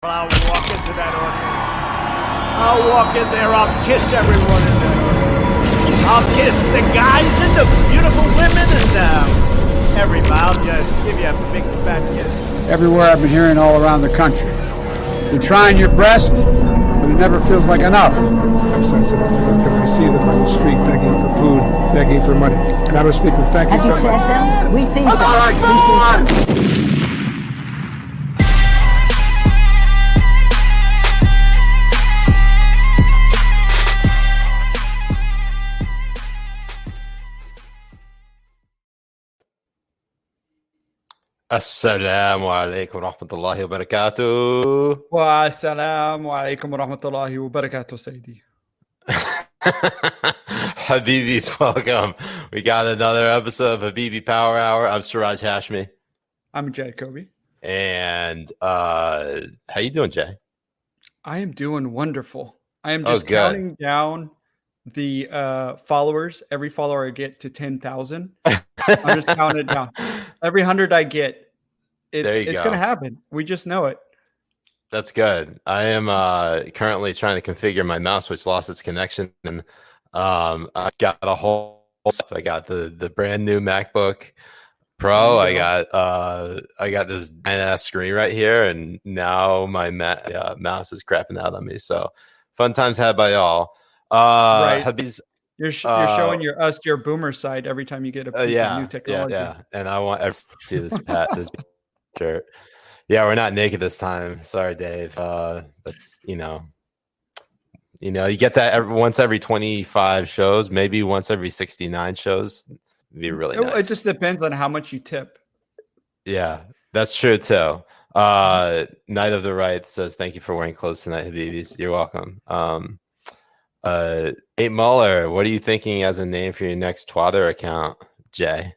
I'll walk into that audience. I'll walk in there. I'll kiss everyone in there. I'll kiss the guys and the beautiful women and everybody. I'll just give you a big fat kiss. Everywhere I've been hearing all around the country. You're trying your best, but it never feels like enough. I'm sensitive because I see them on the street begging for food, begging for money. Madam Speaker, thank you so much. Have you said them? We think that. Assalamu alaikum warahmatullahi wabarakatuh. Wa assalamu alaikum warahmatullahi wabarakatuh, Sayyidi. Habibis, welcome. We got another episode of Habibi Power Hour. I'm Siraj Hashmi. I'm Jay Kobbe. And how you doing, Jay? I am doing wonderful. I am just counting down the followers. Every follower I get to 10,000. I'm just counting it down. Every 100 I get, it's going to happen. We just know it. That's good. I am currently trying to configure my mouse, which lost its connection. And I got a whole stuff. I got the brand new MacBook Pro. I got this nice screen right here, and now my mouse is crapping out on me. So fun times had by all. Right. Habibis, You're showing your boomer side every time you get a piece of new technology. Yeah. And I want everyone to see this shirt. Yeah, we're not naked this time. Sorry, Dave. That's you get that once every 25 shows, maybe once every 69 shows. It'd be really nice. It just depends on how much you tip. Yeah, that's true too. Night of the Right says thank you for wearing clothes tonight, Habibis. You're welcome. Nate Muller, what are you thinking as a name for your next Twitter account, Jay?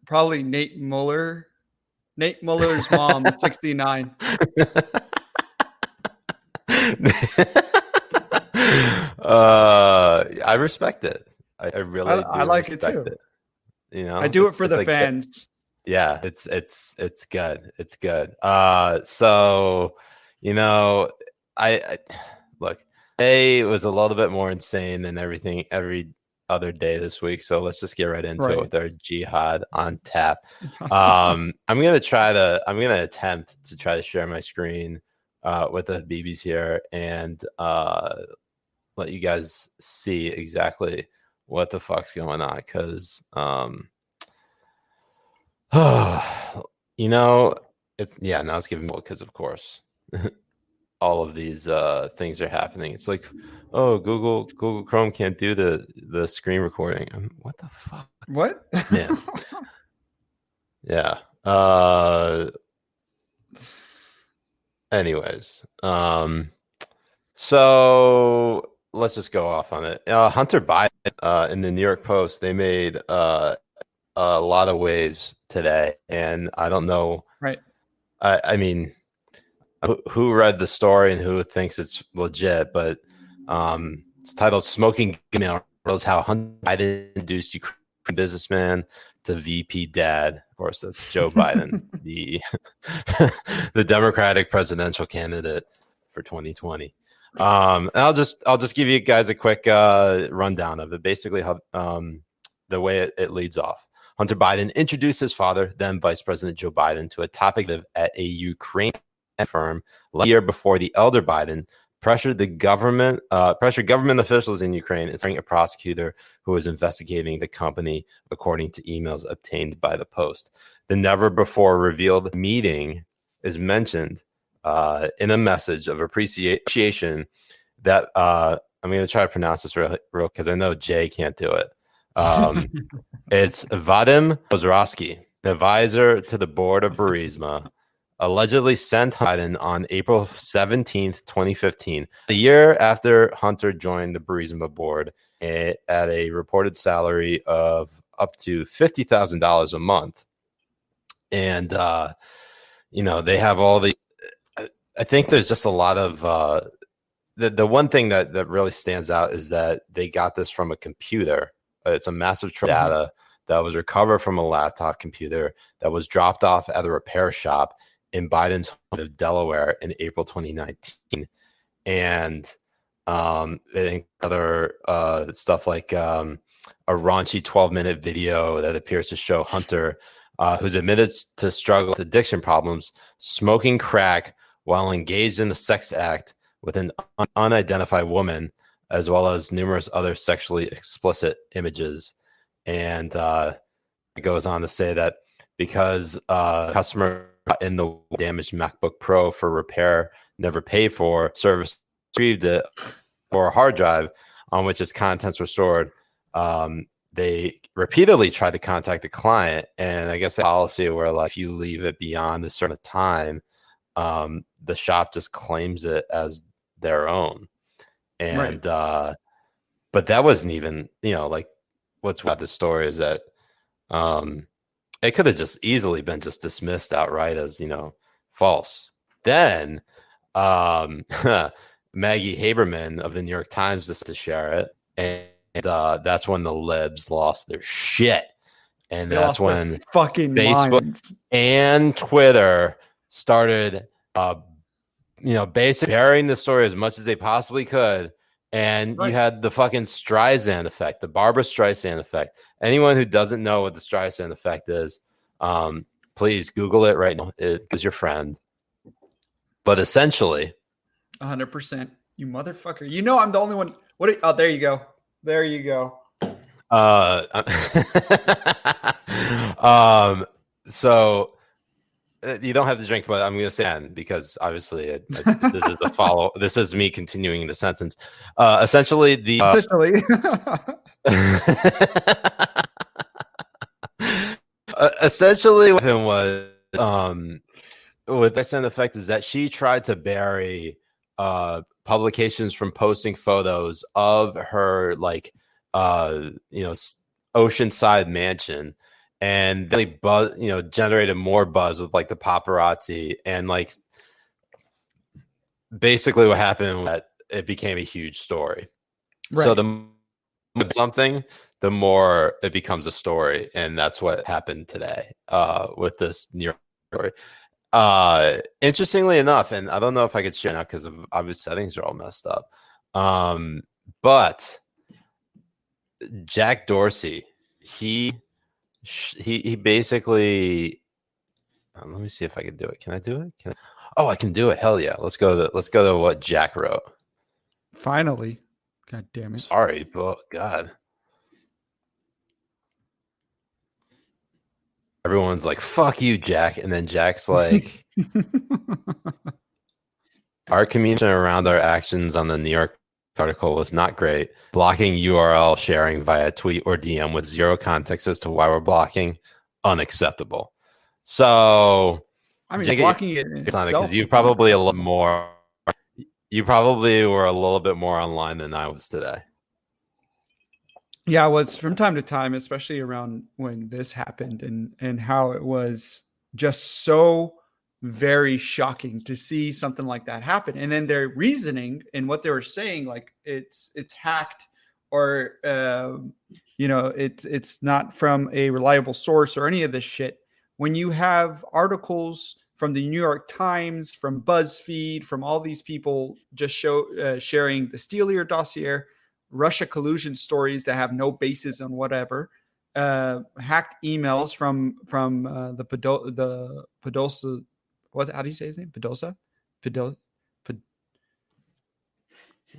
Probably Nate Muller. Nate Muller's mom at 69. I respect it. I really do. I like it too. You know, I do it for the fans. Yeah, it's good. It's good. So I look. It was a little bit more insane than every other day this week. So let's just get right into it with our jihad on tap. I'm gonna attempt to try to share my screen with the Habibis here and let you guys see exactly what the fuck's going on. Because now it's giving me because of course. All of these things are happening. It's like, oh, Google Chrome can't do the screen recording. What the fuck? What? Man. Yeah. Anyways, so let's just go off on it. Hunter Biden in the New York Post, they made a lot of waves today, and I don't know. Right. I mean. Who read the story and who thinks it's legit, but it's titled Smoking Email Reveals How Hunter Biden Induced Ukrainian Businessman to VP Dad. Of course, that's Joe Biden, the Democratic presidential candidate for 2020. And I'll just give you guys a quick rundown of it. Basically, how the way it leads off. Hunter Biden introduced his father, then Vice President Joe Biden, to a topic at a Ukrainian firm a year before the elder Biden pressured government officials in Ukraine and a prosecutor who was investigating the company, according to emails obtained by the Post. The never before revealed meeting is mentioned in a message of appreciation that I'm going to try to pronounce this real because I know Jay can't do it. It's Vadim Ozrovsky, advisor to the board of Burisma, allegedly sent Biden on April 17th, 2015, a year after Hunter joined the Burisma board at a reported salary of up to $50,000 a month. And, they have all the, I think there's just a lot of, the one thing that really stands out is that they got this from a computer. It's a massive data that was recovered from a laptop computer that was dropped off at a repair shop in Biden's home of Delaware in April 2019. And other stuff like a raunchy 12-minute video that appears to show Hunter, who's admitted to struggle with addiction problems, smoking crack while engaged in the sex act with an unidentified woman, as well as numerous other sexually explicit images. And it goes on to say that because customer in the damaged MacBook Pro for repair never paid for, service retrieved it for a hard drive on which its contents were stored. They repeatedly tried to contact the client, and I guess the policy where like if you leave it beyond a certain time, the shop just claims it as their own. And but that wasn't even, like what's about this story is that it could have just easily been just dismissed outright as false. Then Maggie Haberman of the New York Times just to share it, and that's when the libs lost their shit, and that's when fucking Facebook minds. And Twitter started basically burying the story as much as they possibly could. And you had the fucking Streisand effect, the Barbara Streisand effect. Anyone who doesn't know what the Streisand effect is, please Google it right now because your friend. But essentially, 100%. You motherfucker. I'm the only one. Oh, there you go. There you go. So you don't have to drink, but I'm going to say N because obviously this is a follow. This is me continuing the sentence. Essentially, essentially what happened was with the extent effect is that she tried to bury publications from posting photos of her oceanside mansion, and really generated more buzz with like the paparazzi, and like basically what happened was that it became a huge story. So the more something, the more it becomes a story, and that's what happened today with this New York story. Interestingly enough, and I don't know if I could share now because of obvious settings are all messed up. But Jack Dorsey, he basically let me see if I can do it. Can I do it? I can do it. Hell yeah. Let's go to what Jack wrote. Finally. God damn it. Sorry, but God. Everyone's like, fuck you, Jack. And then Jack's like, our communication around our actions on the New York article was not great. Blocking URL sharing via tweet or DM with zero context as to why we're blocking, unacceptable. So, blocking it because you probably a little more. You probably were a little bit more online than I was today. Yeah, I was from time to time, especially around when this happened, and how it was just so very shocking to see something like that happen. And then their reasoning and what they were saying, like it's hacked, or it's not from a reliable source or any of this shit. When you have articles from the New York Times, from BuzzFeed, from all these people just sharing the Steelier dossier, Russia collusion stories that have no basis on whatever, hacked emails from the Podolsa. What? How do you say his name? Podolsa. I'm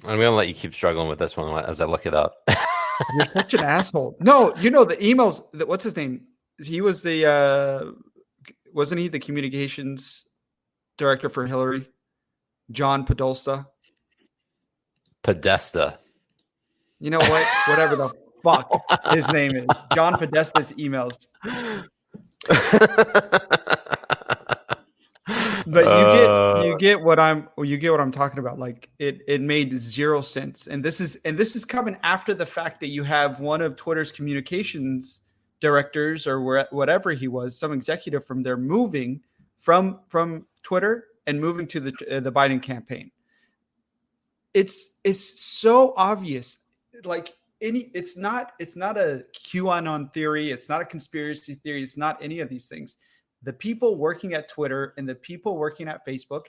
gonna let you keep struggling with this one as I look it up. You're such an asshole. No, the emails. What's his name? He was the. Wasn't he the communications director for Hillary? John Podesta. Podesta. You know what? Whatever the fuck his name is. John Podesta's emails. But you get what I'm talking about. Like it made zero sense. And this is coming after the fact that you have one of Twitter's communications directors or whatever he was, some executive from there moving from Twitter and moving to the Biden campaign. It's so obvious. Like it's not a QAnon theory. It's not a conspiracy theory. It's not any of these things. the people working at Twitter and the people working at Facebook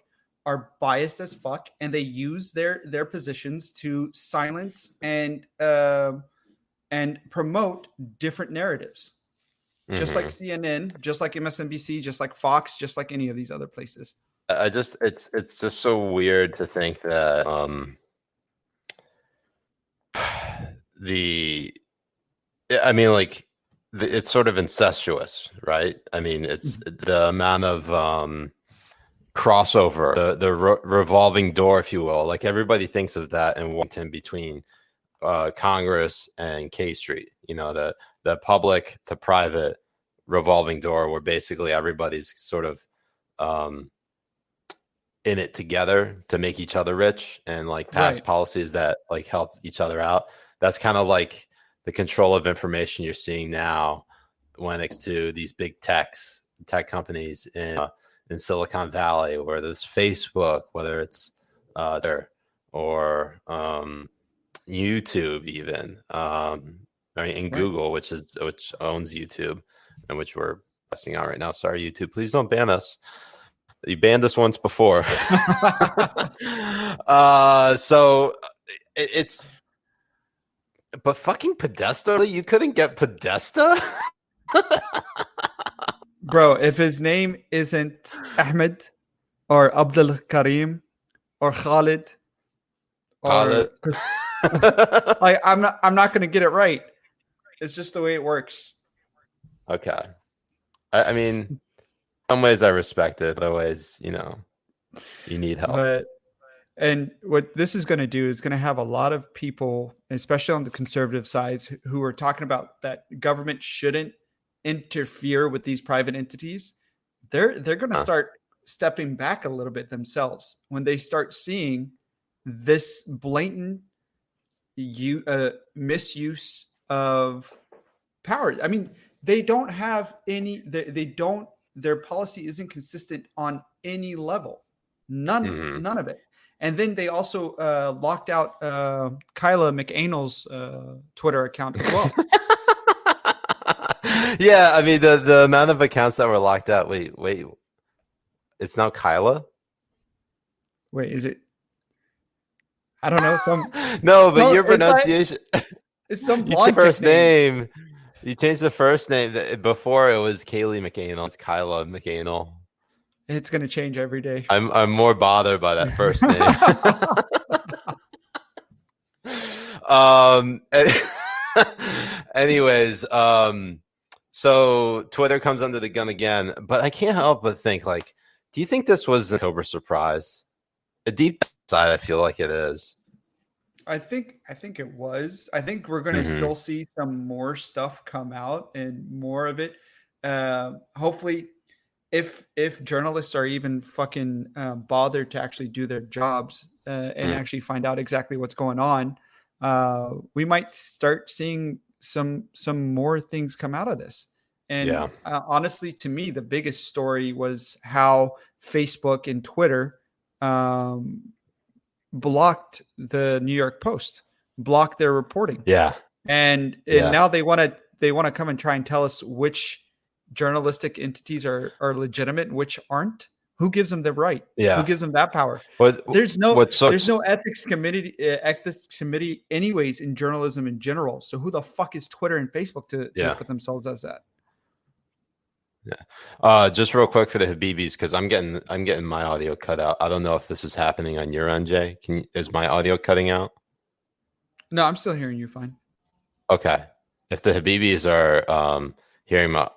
are biased as fuck, and they use their positions to silence and promote different narratives. Just like CNN, just like MSNBC, just like Fox, just like any of these other places. It's just so weird to think that it's sort of incestuous, right? I mean, it's the amount of crossover, the revolving door, if you will. Like everybody thinks of that in Washington between Congress and K Street. You know, the public to private revolving door, where basically everybody's sort of in it together to make each other rich and like pass policies that like help each other out. That's kind of like the control of information you're seeing now when it's to these big tech companies in Silicon Valley, whether it's Facebook, whether it's or YouTube, even and Google, which owns YouTube and which we're testing out right now. Sorry, YouTube, please don't ban us. You banned us once before. So it's. But fucking Podesta? You couldn't get Podesta? Bro, if his name isn't Ahmed or Abdul Karim or Khalid, like, I'm not going to get it right. It's just the way it works. Okay. I mean, in some ways I respect it. Other ways, you need help. And what this is going to do is going to have a lot of people, especially on the conservative sides, who are talking about that government shouldn't interfere with these private entities. They're going to start stepping back a little bit themselves when they start seeing this blatant misuse of power. I mean, they don't have any. Their policy isn't consistent on any level. None of it. And then they also locked out Kyla McAnal's Twitter account as well. Yeah, I mean the amount of accounts that were locked out. Wait, it's now Kyla. Wait, is it? I don't know. No, but your pronunciation. It's some you changed first name. You changed the first name. Before it was Kaylee McAnal. It's Kyla McAnal. It's going to change every day. I'm more bothered by that first name. Anyways, so Twitter comes under the gun again, but I can't help but think, like, do you think this was an October surprise? A deep side, I feel like it is. I think it was. I think we're going to still see some more stuff come out and more of it. Hopefully, if journalists are even fucking bothered to actually do their jobs and actually find out exactly what's going on, we might start seeing some more things come out of this. And honestly, to me, the biggest story was how Facebook and Twitter blocked the New York Post, blocked their reporting. Yeah. And now they want to come and try and tell us which journalistic entities are legitimate and which aren't. Who gives them the right? Who gives them that power? There's no ethics committee anyways in journalism in general. So who the fuck is Twitter and Facebook to put themselves as that? Yeah. Just real quick for the Habibis, because I'm getting my audio cut out. I don't know if this is happening on your end, Jay. Is my audio cutting out? No, I'm still hearing you fine. Okay. If the Habibis are hearing my,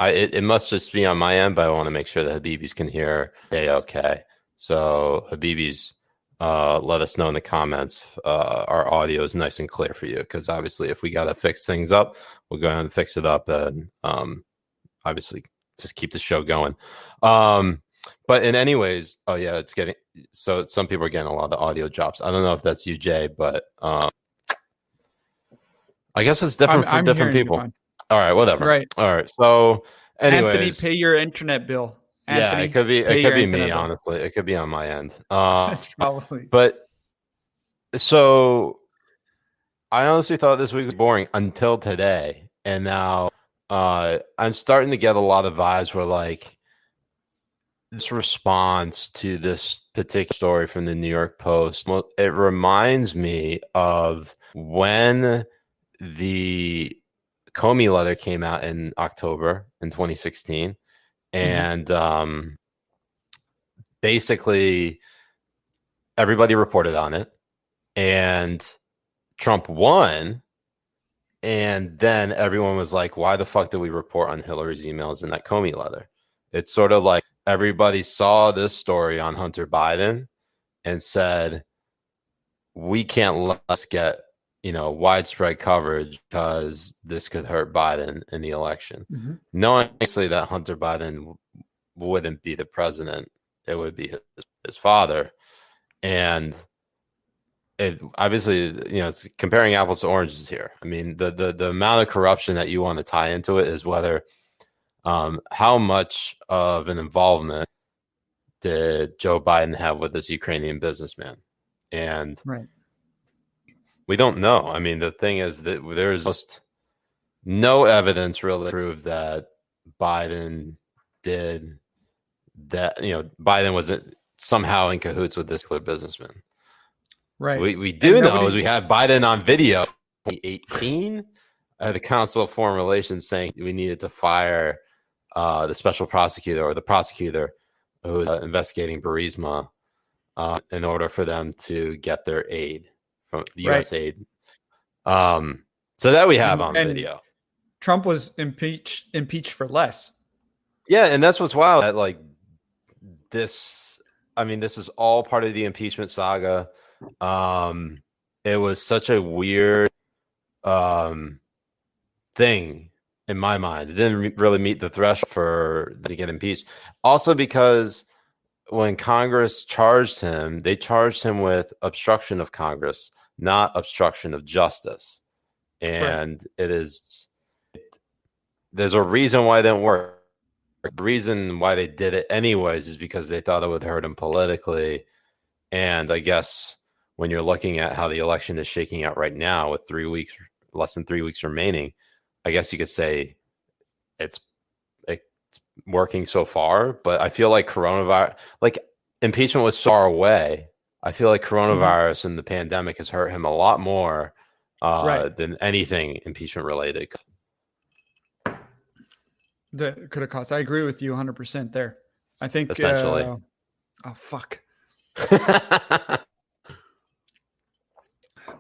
it must just be on my end, but I want to make sure the Habibis can hear okay. So Habibis, let us know in the comments. Our audio is nice and clear for you, because obviously if we got to fix things up, we'll go ahead and fix it up and obviously just keep the show going. But in any ways, it's getting, so some people are getting a lot of audio drops. I don't know if that's you, Jay, but I guess it's different for different people. All right, whatever. Right. All right. So anyways, Anthony, pay your internet bill. Anthony, it could be me, honestly. It could be on my end. That's probably. But so I honestly thought this week was boring until today. And now I'm starting to get a lot of vibes where like this response to this particular story from the New York Post, it reminds me of when the Comey letter came out in October in 2016. And basically everybody reported on it, and Trump won. And then everyone was like, why the fuck did we report on Hillary's emails in that Comey letter? It's sort of like everybody saw this story on Hunter Biden and said, we can't let us get, widespread coverage because this could hurt Biden in the election. Knowing obviously that Hunter Biden wouldn't be the president, it would be his father. And it obviously, it's comparing apples to oranges here. I mean, the amount of corruption that you want to tie into it is whether how much of an involvement did Joe Biden have with this Ukrainian businessman? And we don't know. I mean, the thing is that there's just no evidence really to prove that Biden did that. Biden wasn't somehow in cahoots with this businessman. Right. We do know is we have Biden on video 2018 at the Council of Foreign Relations saying we needed to fire the special prosecutor or the prosecutor who was investigating Burisma in order for them to get their aid from U.S. aid. So that we have on video. Trump was impeached for less. Yeah, and that's what's wild. That like this, I mean, this is all part of the impeachment saga. It was such a weird thing in my mind. It didn't really meet the threshold to get impeached. Also because when Congress charged him, they charged him with obstruction of Congress, not obstruction of justice. And there's a reason why it didn't work. The reason why they did it anyways is because they thought it would hurt him politically. And I guess when you're looking at how the election is shaking out right now with less than 3 weeks remaining, I guess you could say it's working so far. But I feel like impeachment was so far away. I feel like coronavirus and the pandemic has hurt him a lot more than anything impeachment related. That could have cost. I agree with you 100% there. I think essentially. Oh fuck.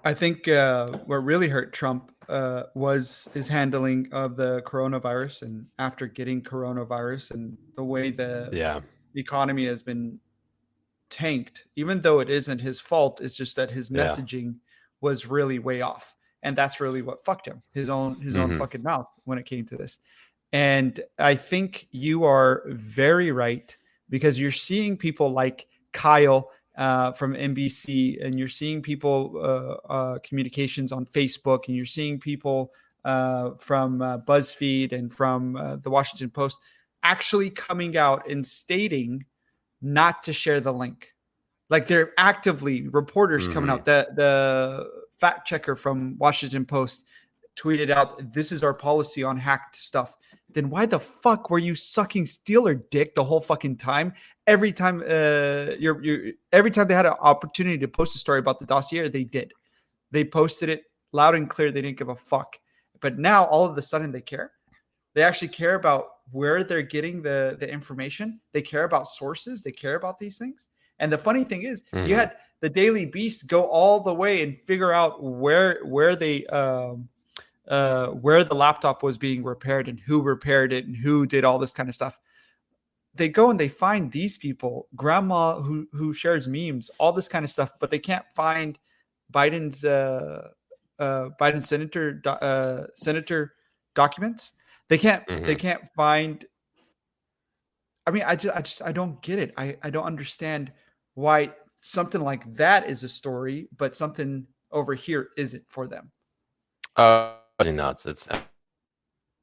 I think what really hurt Trump was his handling of the coronavirus, and after getting coronavirus and the way the economy has been tanked, even though it isn't his fault, it's just that his messaging was really way off. And that's really what fucked him, his own fucking mouth when it came to this. And I think you are very right, because you're seeing people like Kyle from NBC, and you're seeing people communications on Facebook, and you're seeing people from BuzzFeed and from the Washington Post actually coming out and stating not to share the link. Like they're actively reporters coming out. The fact checker from Washington Post tweeted out, "This is our policy on hacked stuff." Then why the fuck were you sucking Steeler dick the whole fucking time? Every time every time they had an opportunity to post a story about the dossier, they did. They posted it loud and clear. They didn't give a fuck. But now all of a sudden they care. They actually care about where they're getting the information. They care about sources. They care about these things. And the funny thing is, you had the Daily Beast go all the way and figure out where the laptop was being repaired and who repaired it and who did all this kind of stuff. They go and they find these people, grandma who shares memes, all this kind of stuff, but they can't find Biden's senator documents. They can't find. I mean, I don't get it. I don't understand why something like that is a story, but something over here isn't for them. Nuts. It's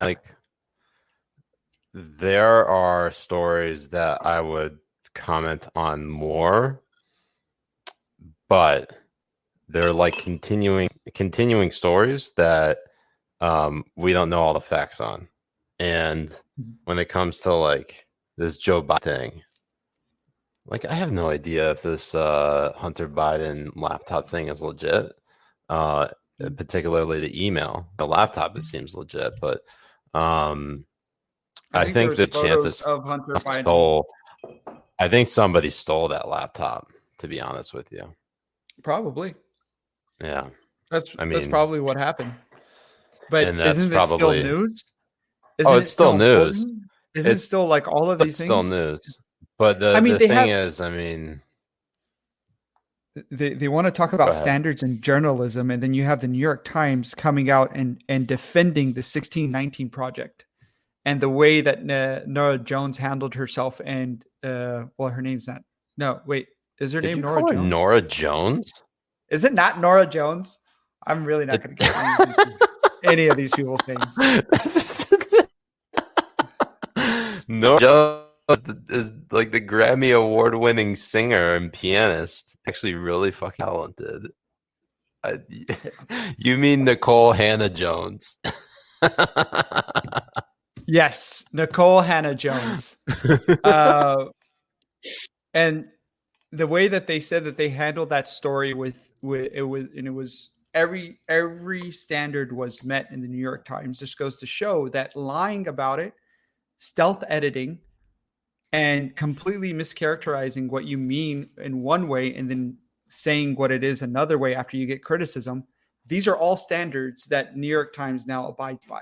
like there are stories that I would comment on more, but they're like continuing stories that we don't know all the facts on. And when it comes to like this Joe Biden thing, like I have no idea if this Hunter Biden laptop thing is legit. Particularly the email. The laptop, it seems legit, but I think the chances of Hunter Biden. I think somebody stole that laptop, to be honest with you. Probably. Yeah. That's probably what happened. But isn't it still news? It's still news. Isn't it still like all of these things? It's still news. But the thing is, I mean, they want to talk about standards in journalism, and then you have the New York Times coming out and defending the 1619 Project and the way that Norah Jones handled herself. And well, her name's not. No, wait, is her name Norah Jones? Norah Jones? Is it not Norah Jones? I'm really not going to get any of these people's names. Norah Jones is like the Grammy award-winning singer and pianist. Actually, really fucking talented. You mean Nicole Hannah Jones? Yes, Nicole Hannah Jones. And the way that they said that they handled that story with it was every standard was met in the New York Times. This goes to show that lying about it, stealth editing, and completely mischaracterizing what you mean in one way and then saying what it is another way after you get criticism. These are all standards that New York Times now abides by.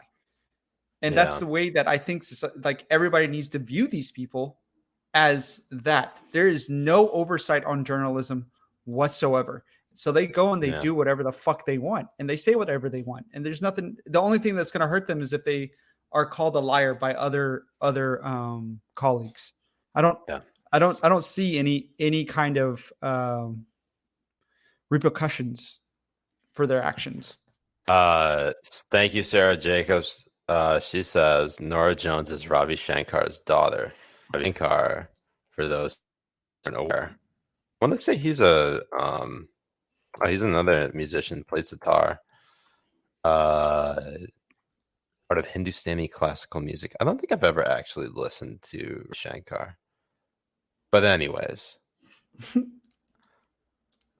And that's the way that I think like everybody needs to view these people as that. There is no oversight on journalism whatsoever. So they go and they do whatever the fuck they want, and they say whatever they want. And there's nothing. The only thing that's going to hurt them is if they are called a liar by other colleagues. I don't see any kind of repercussions for their actions. Thank you, Sarah Jacobs. She says Norah Jones is Ravi Shankar's daughter. Ravi Shankar, for those who aren't aware, I want to say he's he's another musician, plays guitar. Part of Hindustani classical music. I don't think I've ever actually listened to Shankar. But anyways.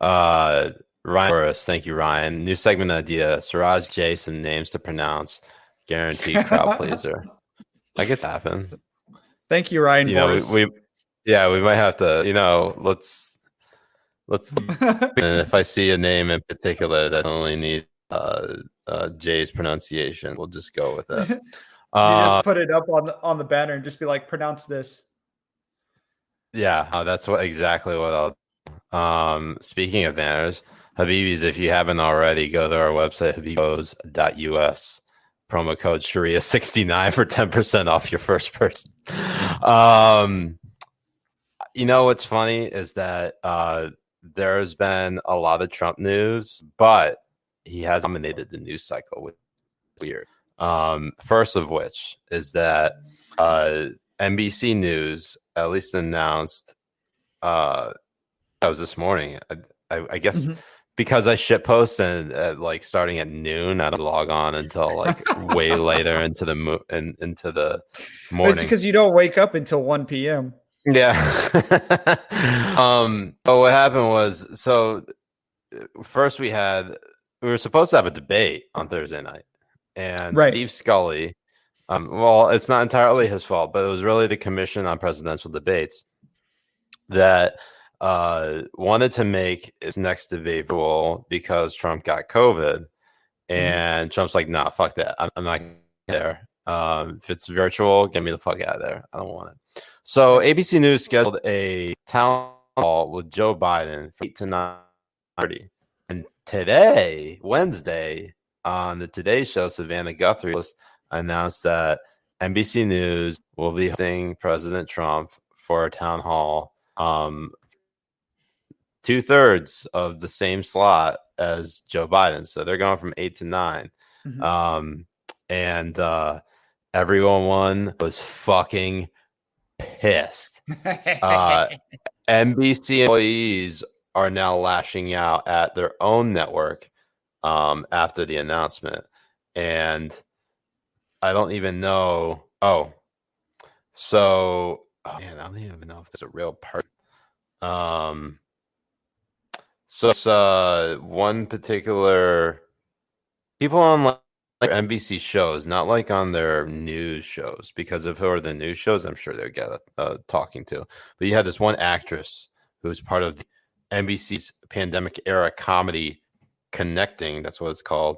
Ryan Morris, thank you, Ryan. New segment idea. Siraj Jay, some names to pronounce. Guaranteed crowd pleaser. Like it's happened. Thank you, Ryan. We might have to, let's and if I see a name in particular that only needs Jay's pronunciation, we'll just go with it. You just put it up on the banner and just be like, pronounce this. Yeah, that's exactly what I'll do. Speaking of banners, Habibis, if you haven't already, go to our website, habibibros.us. Promo code Sharia69 for 10% off your first person. What's funny is that there's been a lot of Trump news, but he has dominated the news cycle, which is weird. First of which is that NBC News at least announced that was this morning. I guess because I shit post and like starting at noon, I don't log on until like way later into the morning. It's because you don't wake up until 1 p.m. Yeah. But what happened was, so first we were supposed to have a debate on Thursday night, and Steve Scully, well, it's not entirely his fault, but it was really the Commission on Presidential Debates that wanted to make its next debate virtual because Trump got COVID, and Trump's like, nah, fuck that. I'm not there. If it's virtual, get me the fuck out of there. I don't want it. So ABC News scheduled a town hall with Joe Biden from 8 to 9:30. And today, Wednesday, on the Today Show, Savannah Guthrie announced that NBC News will be hosting President Trump for a town hall, 2/3 of the same slot as Joe Biden. So they're going from 8 to 9. And everyone was fucking pissed. NBC employees are now lashing out at their own network after the announcement. And I don't even know Oh, so man, I don't even know if it's a real part. So it's one particular people on like NBC shows, not like on their news shows, because if it were the news shows, I'm sure they'd get talking to. But you had this one actress who was part of the NBC's pandemic era comedy Connecting, that's what it's called,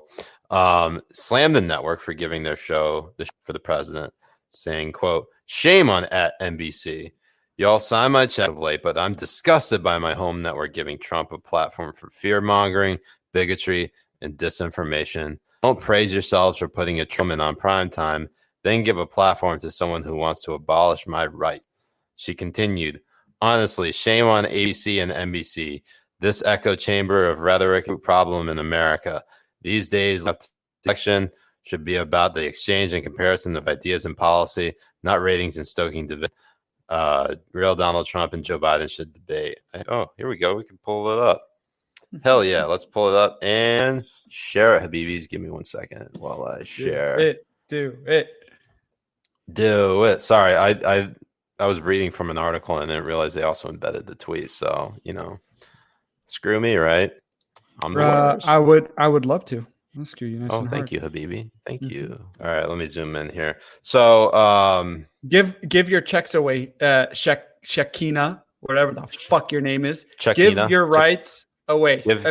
slammed the network for giving their show for the president, saying, quote, "Shame on at NBC. Y'all signed my check of late, but I'm disgusted by my home network giving Trump a platform for fear-mongering, bigotry, and disinformation. Don't praise yourselves for putting a Truman on primetime, then give a platform to someone who wants to abolish my rights." She continued, "Honestly, shame on ABC and NBC. This echo chamber of rhetoric problem in America. These days, election should be about the exchange and comparison of ideas and policy, not ratings and stoking division. Real Donald Trump and Joe Biden should debate." Oh, here we go. We can pull it up. Hell yeah. Let's pull it up and share it, Habibis. Give me 1 second while I share. Do it. Sorry, I was reading from an article and didn't realize they also embedded the tweet. So, screw me, right? I'm the worst. I would love to. I'll screw you nice and thank hard. you, Habibi. Thank you. All right, let me zoom in here. So, give your checks away, Shekina, whatever the fuck your name is. Shekina. Give your rights away. Give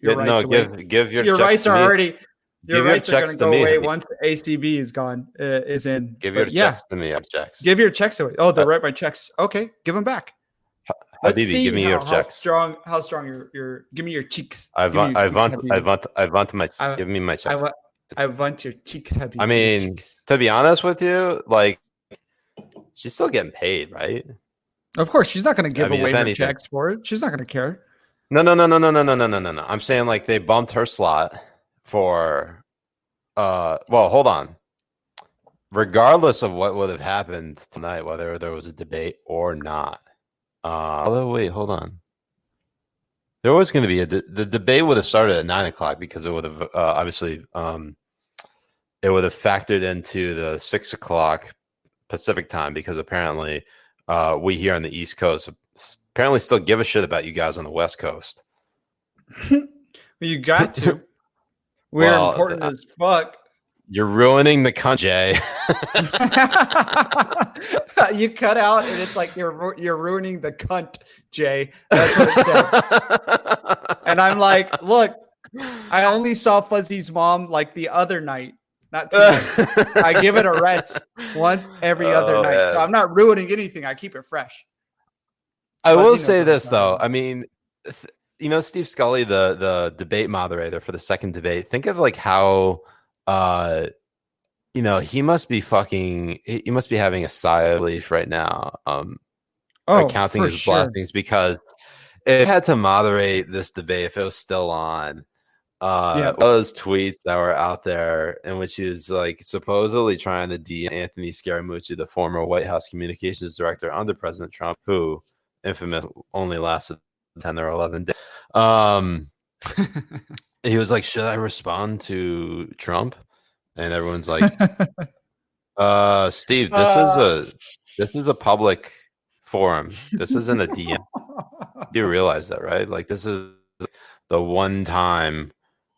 your rights away. Give your your rights are already. Your rights are going to go away Habibi. once the ACB is gone. Is in. Give your checks to me. I have checks. Give your checks away. Oh, they write my checks. Okay, give them back. Habibi, give me your checks. How strong your give me your cheeks. I want my. Give me my checks. I want your cheeks, Habibi. I mean, to be honest with you, like, she's still getting paid, right? Of course, she's not going to give away her checks for it. She's not going to care. No. I'm saying, like, they bumped her slot for. Well, hold on. Regardless of what would have happened tonight, whether there was a debate or not. Although, wait, hold on. There was going to be the debate would have started at 9:00 because it would have obviously it would have factored into the 6:00 Pacific time, because apparently we here on the East Coast apparently still give a shit about you guys on the West Coast. You got to. We're important as fuck. You're ruining the country, Jay. You cut out, and it's like you're ruining the cunt, Jay. That's what it said. And I'm like, look, I only saw Fuzzy's mom like the other night, not tonight. I give it a rest once every other night, man. So I'm not ruining anything. I keep it fresh. I will say this though. I mean, Steve Scully, the debate moderator for the second debate. Think of like how. He must be having a sigh of relief right now. Counting his blessings, because it had to moderate this debate if it was still on. Those tweets that were out there in which he was like supposedly trying to DM Anthony Scaramucci, the former White House communications director under President Trump, who infamous only lasted 10 or 11 days. He was like, "Should I respond to Trump?" And everyone's like, "Steve, this is a public forum. This isn't a DM. You realize that, right? Like, this is the one time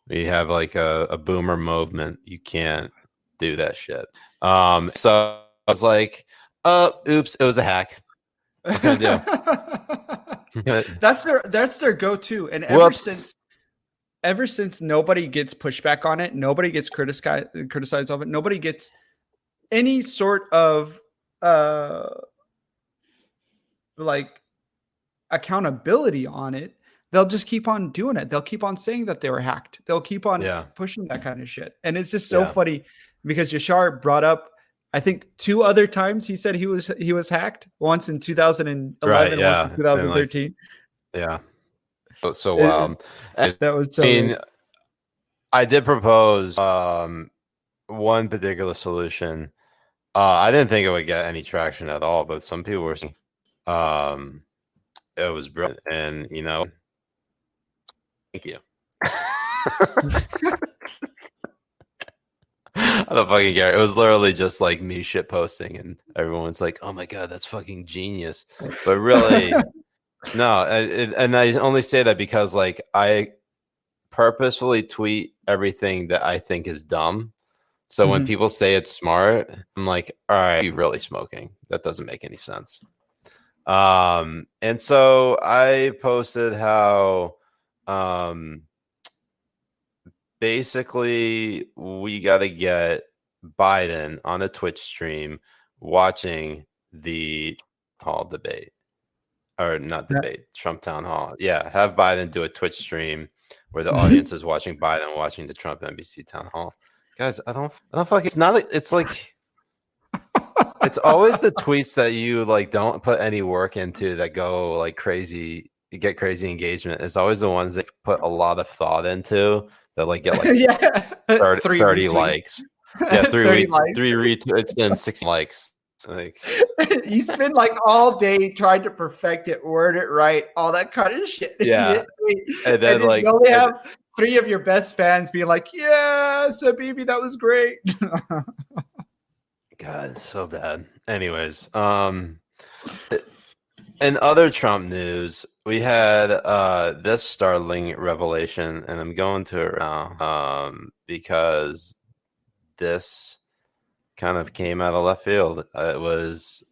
we have like a boomer movement. You can't do that shit." So I was like, oops, it was a hack. What can I do? That's their go-to, and ever since nobody gets pushback on it, nobody gets criticized of it, nobody gets any sort of like accountability on it, they'll just keep on doing it. They'll keep on saying that they were hacked. They'll keep on pushing that kind of shit. And it's just so funny because Yashar brought up, I think 2 other times he said he was hacked. Once in 2011, once in 2013. So wild. That was so. I did propose one particular solution. I didn't think it would get any traction at all, but some people were saying it was brilliant, and thank you. I don't fucking care. It was literally just like me shit posting, and everyone's like, "Oh my god, that's fucking genius." But really, no. And I only say that because like I purposefully tweet everything that I think is dumb. So when people say it's smart, I'm like, all right, you're really smoking. That doesn't make any sense. And so I posted how basically we got to get Biden on a Twitch stream watching the hall debate, or not debate, Trump town hall. Yeah, have Biden do a Twitch stream where the audience is watching Biden watching the Trump NBC town hall. Guys, I don't fucking. It's like it's always the tweets that you like don't put any work into that go like crazy. You get crazy engagement. It's always the ones that put a lot of thought into that like get like 30 likes. Yeah, 3 retweets and 6 likes. Like you spend like all day trying to perfect it, word it right, all that kind of shit. Yeah, and then like you only have 3 of your best fans being like, "Yeah, Habibi, that was great." God, it's so bad. Anyways, in other Trump news, we had this startling revelation, and I'm going to it now because this kind of came out of left field. It was,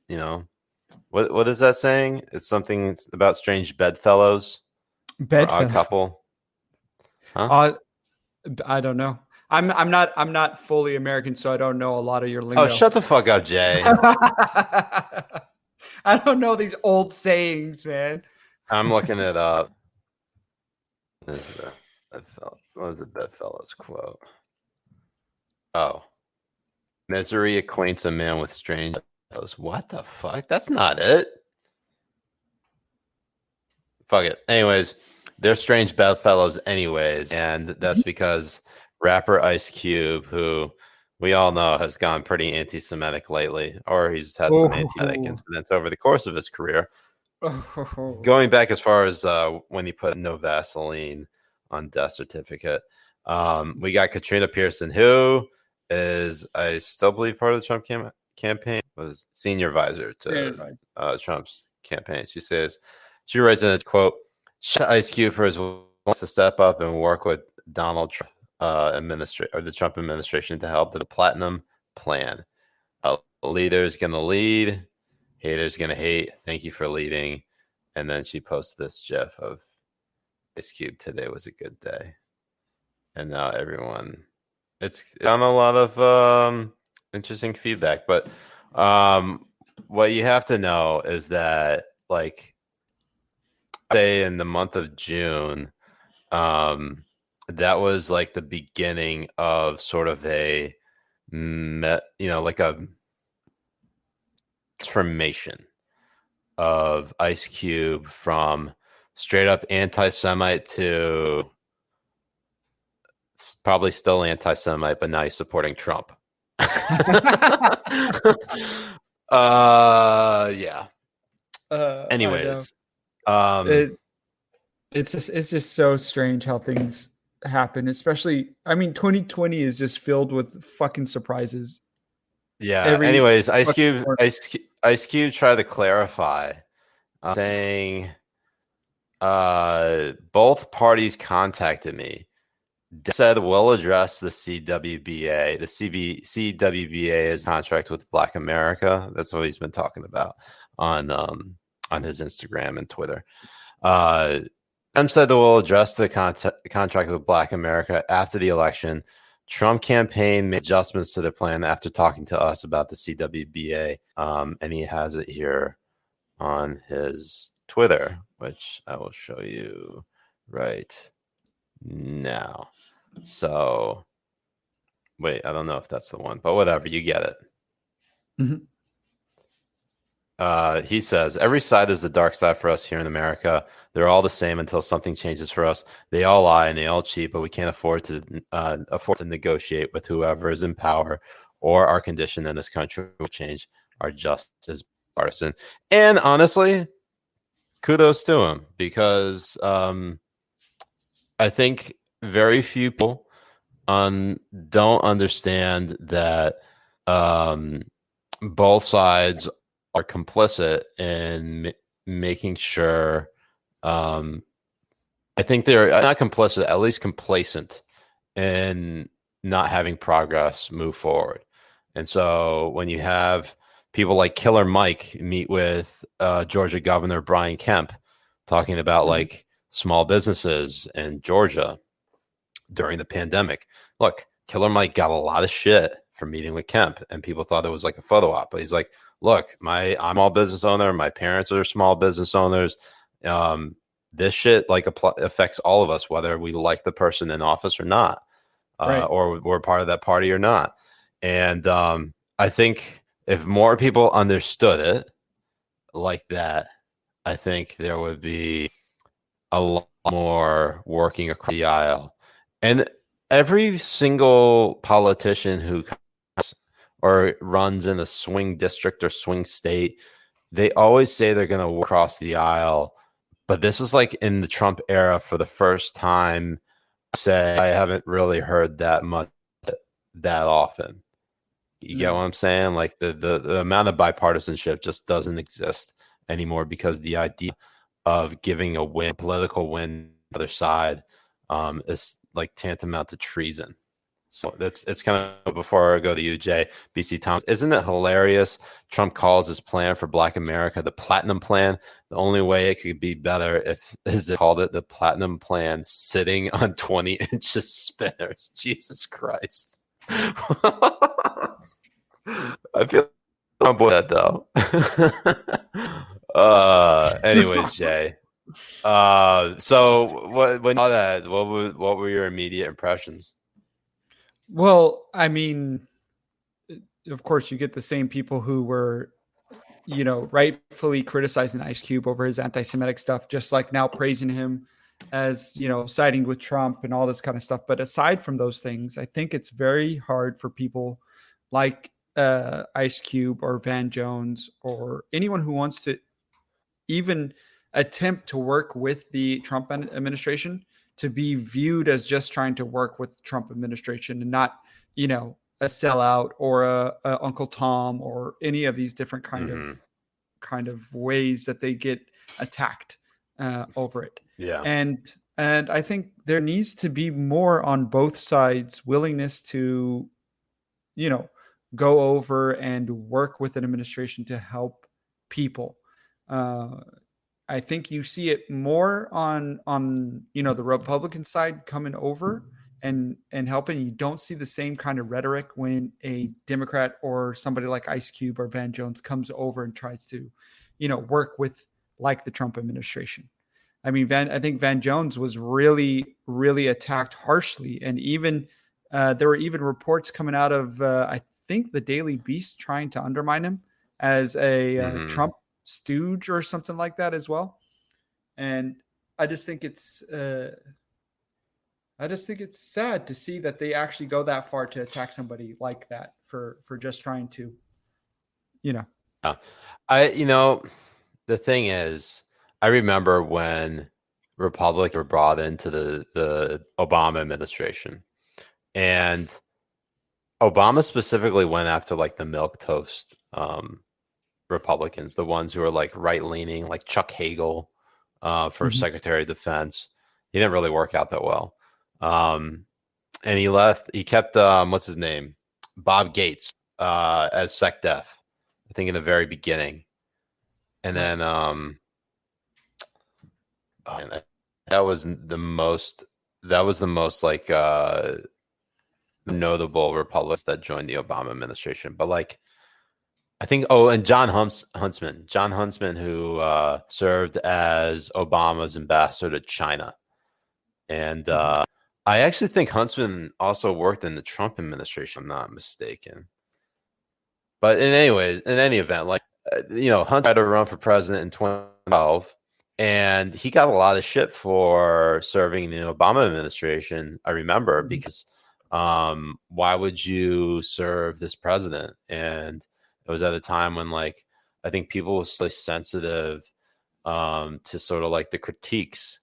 what is that saying? It's something about strange bedfellows. Odd couple. Huh? I don't know. I'm not fully American, so I don't know a lot of your lingo. Oh, shut the fuck up, Jay. I don't know these old sayings, man. I'm looking it up. What was the bedfellows quote? Oh. Misery acquaints a man with strange bedfellows. What the fuck? That's not it. Fuck it. Anyways, they're strange bedfellows anyways, and that's because rapper Ice Cube, who we all know has gone pretty anti-Semitic lately, or he's had some anti-Semitic incidents over the course of his career. Going back as far as when he put no Vaseline on death certificate. We got Katrina Pearson, who is, I still believe, part of the Trump campaign, was senior advisor to Trump's campaign. She writes in a quote, "Shout Ice Cube for his willingness to step up and work with Donald Trump the Trump administration to help the Platinum Plan. Leader's gonna lead, haters gonna hate. Thank you for leading." And then she posts this GIF of Ice Cube. Today was a good day, and now everyone. It's on a lot of interesting feedback, but what you have to know is that, like, say in the month of June, that was like the beginning of sort of a, like a transformation of Ice Cube from straight up anti-Semite to probably still anti-Semite, but now he's supporting Trump. Yeah. Anyways, it's just so strange how things happen, especially, 2020 is just filled with fucking surprises. Yeah. Anyways, Ice Cube tried to clarify, saying both parties contacted me, said we'll address the CWBA. The CWBA is contract with Black America. That's what he's been talking about on his Instagram and Twitter. Said that we'll address the contract with Black America after the election. Trump campaign made adjustments to their plan after talking to us about the CWBA. And he has it here on his Twitter, which I will show you right now. So, wait, I don't know if that's the one, but whatever, you get it. Mm-hmm. He says, every side is the dark side for us here in America. They're all the same until something changes for us. They all lie and they all cheat, but we can't afford to negotiate with whoever is in power, or our condition in this country will change. Our justice is partisan. And honestly, kudos to him, because I think very few people don't understand that both sides are complicit in making sure. I think they're not complicit, at least complacent in not having progress move forward. And so when you have people like Killer Mike meet with Georgia Governor Brian Kemp talking about like small businesses in Georgia during the pandemic. Look, Killer Mike got a lot of shit for meeting with Kemp, and people thought it was like a photo op. But he's like, look, I'm a small business owner. My parents are small business owners. This shit like affects all of us, whether we like the person in office or not, or we're part of that party or not. And I think if more people understood it like that, I think there would be a lot more working across the aisle. And every single politician who comes or runs in a swing district or swing state, they always say they're going to work across the aisle. But this is like in the Trump era for the first time. I haven't really heard that much that often. You get what I'm saying? Like the amount of bipartisanship just doesn't exist anymore, because the idea of giving a political win to the other side is like tantamount to treason. So it's kind of, before I go to you, Jay, BC Thomas, isn't it hilarious? Trump calls his plan for Black America the Platinum Plan. The only way it could be better is it called it the Platinum Plan, sitting on 20 inches spinners. Jesus Christ. I feel on board that though. Anyways, Jay. So when you saw that, what were your immediate impressions? Well, I mean, of course, you get the same people who were, rightfully criticizing Ice Cube over his anti-Semitic stuff, just like now praising him as, siding with Trump and all this kind of stuff. But aside from those things, I think it's very hard for people like Ice Cube or Van Jones or anyone who wants to even attempt to work with the Trump administration to be viewed as just trying to work with the Trump administration and not, a sellout or a Uncle Tom or any of these different kind of ways that they get attacked over it. Yeah. And I think there needs to be more on both sides willingness to, go over and work with an administration to help people. I think you see it more on the Republican side coming over and helping. You don't see the same kind of rhetoric when a Democrat or somebody like Ice Cube or Van Jones comes over and tries to, work with like the Trump administration. I mean, I think Van Jones was really, really attacked harshly, and even there were even reports coming out of I think the Daily Beast trying to undermine him as a Trump stooge or something like that as well. And I just think it's sad to see that they actually go that far to attack somebody like that for just trying to, the thing is, I remember when Republicans were brought into the Obama administration, and Obama specifically went after like the milquetoast Republicans, the ones who are like right-leaning, like Chuck Hagel for Secretary of Defense. He didn't really work out that well. And he kept what's his name? Bob Gates as SecDef, I think in the very beginning. And then that was the most like notable Republicans that joined the Obama administration. But like, I think, and John Huntsman, who served as Obama's ambassador to China. And I actually think Huntsman also worked in the Trump administration, I'm not mistaken. But in any event, like, Hunter tried to run for president in 2012, and he got a lot of shit for serving in the Obama administration, I remember, because why would you serve this president? And it was at a time when, like, I think people were so sensitive to sort of like the critiques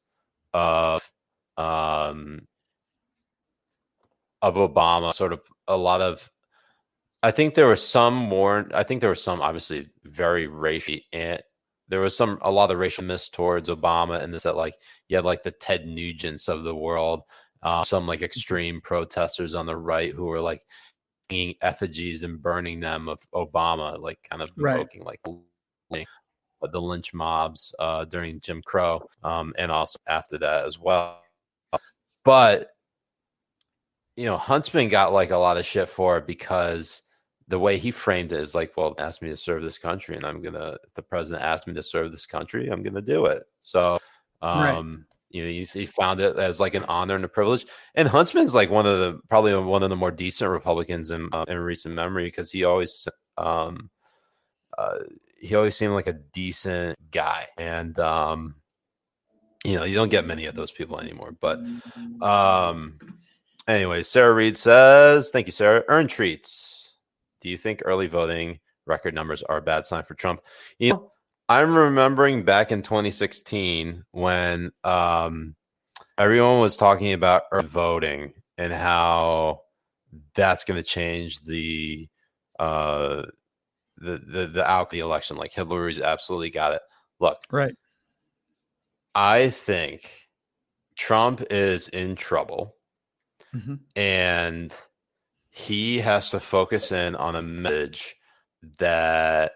of Obama, sort of a lot of. I think there were some obviously very racial, and there was a lot of racialness towards Obama, and this that like you had like the Ted Nugents of the world, some like extreme protesters on the right who were like hanging effigies and burning them of Obama, like kind of invoking like the lynch mobs during Jim Crow, and also after that as well. But Huntsman got like a lot of shit for it because the way he framed it is like, well, asked me to serve this country, and if the president asked me to serve this country, I'm gonna do it. So, he found it as like an honor and a privilege. And Huntsman's like probably one of the more decent Republicans in recent memory, because he always seemed like a decent guy, and you don't get many of those people anymore. But anyway, Sarah Reed says, thank you, Sarah. Earn treats. Do you think early voting record numbers are a bad sign for Trump? I'm remembering back in 2016 when everyone was talking about early voting and how that's going to change the outcome of the election. Like Hillary's absolutely got it. Look, right. I think Trump is in trouble, and he has to focus in on a message that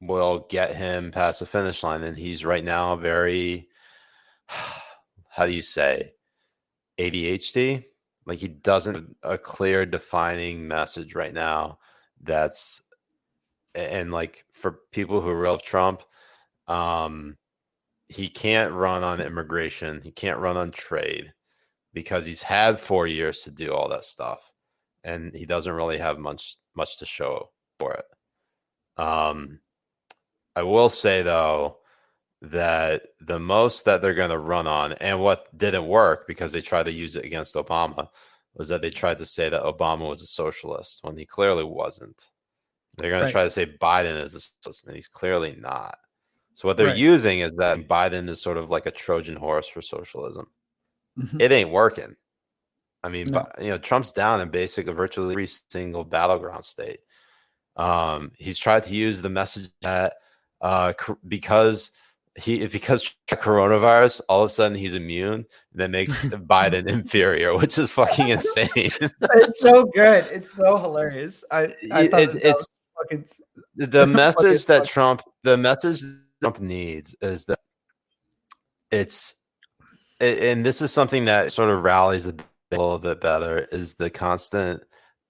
will get him past the finish line. And he's right now very, how do you say, ADHD? Like he doesn't a clear defining message right now. And like for people who love Trump, he can't run on immigration. He can't run on trade, because he's had 4 years to do all that stuff, and he doesn't really have much to show for it. I will say, though, that the most that they're going to run on, and what didn't work because they tried to use it against Obama, was that they tried to say that Obama was a socialist when he clearly wasn't. They're going to try to say Biden is a socialist, and he's clearly not. So what they're using is that Biden is sort of like a Trojan horse for socialism. It ain't working. I mean, Trump's down in basically virtually every single battleground state. He's tried to use the message that because coronavirus, all of a sudden he's immune, that makes Biden inferior, which is fucking insane. It's so good. It's so hilarious. The message that Trump needs is that and this is something that sort of rallies a little bit better, is the constant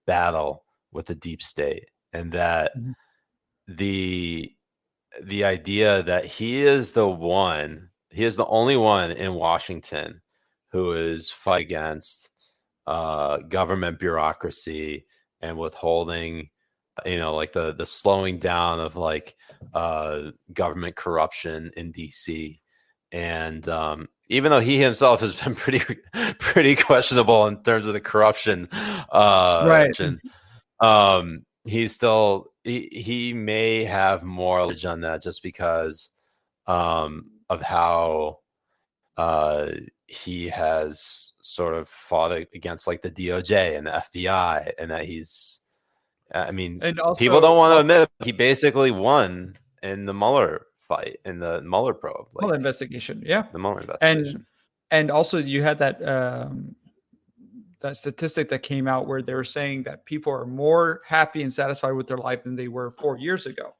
battle with the deep state, and that the idea that he is the only one in Washington who is fight against government bureaucracy and withholding, like the slowing down of like government corruption in DC. And even though he himself has been pretty questionable in terms of the corruption, he's still he may have more knowledge on that, just because of how he has sort of fought against like the DOJ and the FBI, and that and also, people don't want to admit he basically won in the Mueller fight, in the Mueller probe, Mueller investigation. Yeah, the Mueller investigation. And also you had that that statistic that came out where they were saying that people are more happy and satisfied with their life than they were 4 years ago.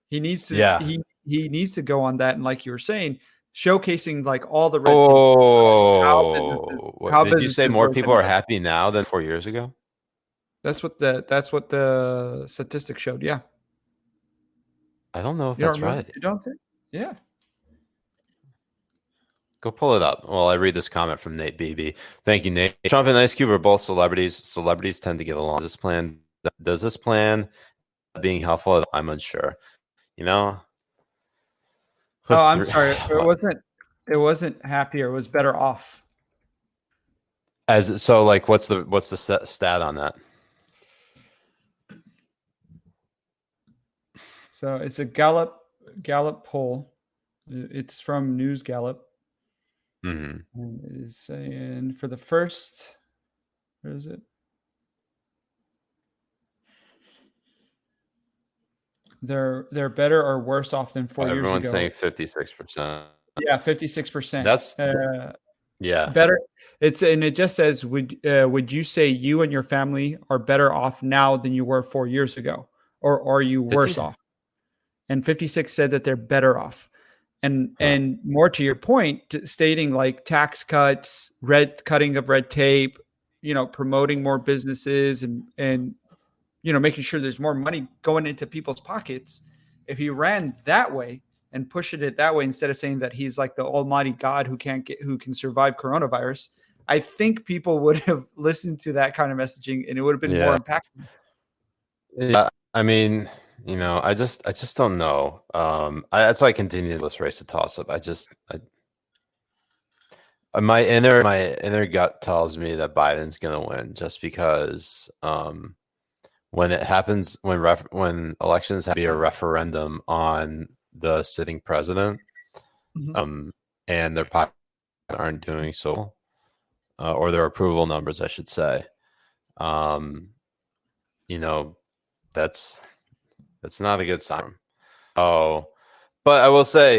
He needs to he needs to go on that, and like you were saying, showcasing like all the red tape. Did you say more people are happy now than 4 years ago? That's what the statistic showed. Yeah. I don't know if that's right. You don't think? Yeah. Go pull it up while I read this comment from Nate BB. Thank you, Nate. Trump and Ice Cube are both celebrities. Celebrities tend to get along. Does this plan being helpful? I'm unsure. I'm sorry. It wasn't happier. It was better off. What's the stat on that? So it's a Gallup poll. It's from News Gallup. Mm-hmm. And it is saying for the first Where is it? They're better or worse off than 4 years ago. Everyone's saying 56%. Yeah, 56%. That's yeah. Better. It just says, would you say you and your family are better off now than you were 4 years ago, or are you worse off? And 56 said that they're better off. And more to your point, stating like tax cuts, cutting of red tape, promoting more businesses and making sure there's more money going into people's pockets. If he ran that way and pushed it that way, instead of saying that he's like the almighty God who can survive coronavirus, I think people would have listened to that kind of messaging and it would have been more impactful. Yeah, I mean, I just don't know. That's why I continue this race to toss up. My inner gut tells me that Biden's gonna win, just because when it happens, when elections have to be a referendum on the sitting president, and their population aren't doing so, or their approval numbers, I should say, that's not a good sign. Oh, but I will say,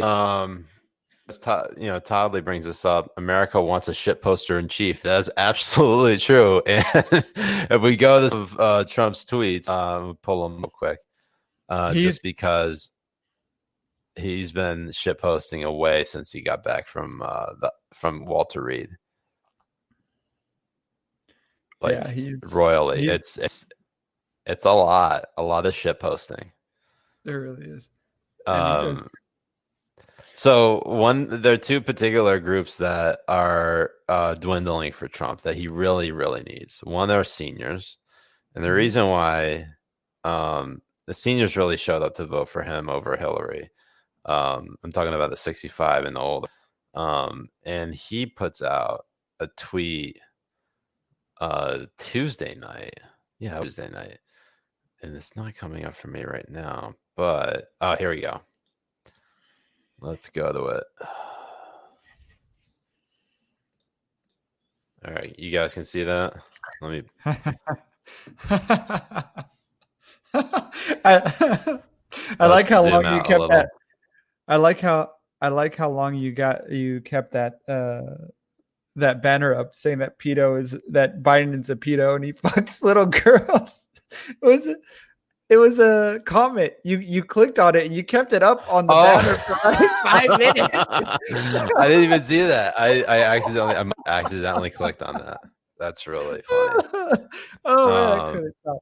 Toddley brings this up. America wants a shit poster in chief. That's absolutely true. And if we go to Trump's tweets, we'll pull them real quick, just because he's been shit posting away since he got back from Walter Reed. He's royally. It's a lot of shit posting. There really is. So there are two particular groups that are dwindling for Trump that he really, really needs. One are seniors, and the reason why the seniors really showed up to vote for him over Hillary. I'm talking about the 65 and older. And he puts out a tweet Tuesday night. Yeah, Tuesday night. And it's not coming up for me right now, but here we go. Let's go to it. All right, you guys can see that. Let me. I like how long you kept that. I like how long you kept that that banner up saying that Biden is a pedo and he fucks little girls. It was a comment. You clicked on it and you kept it up on the banner for like 5 minutes. I didn't even see that. I accidentally clicked on that. That's really funny. I couldn't stop.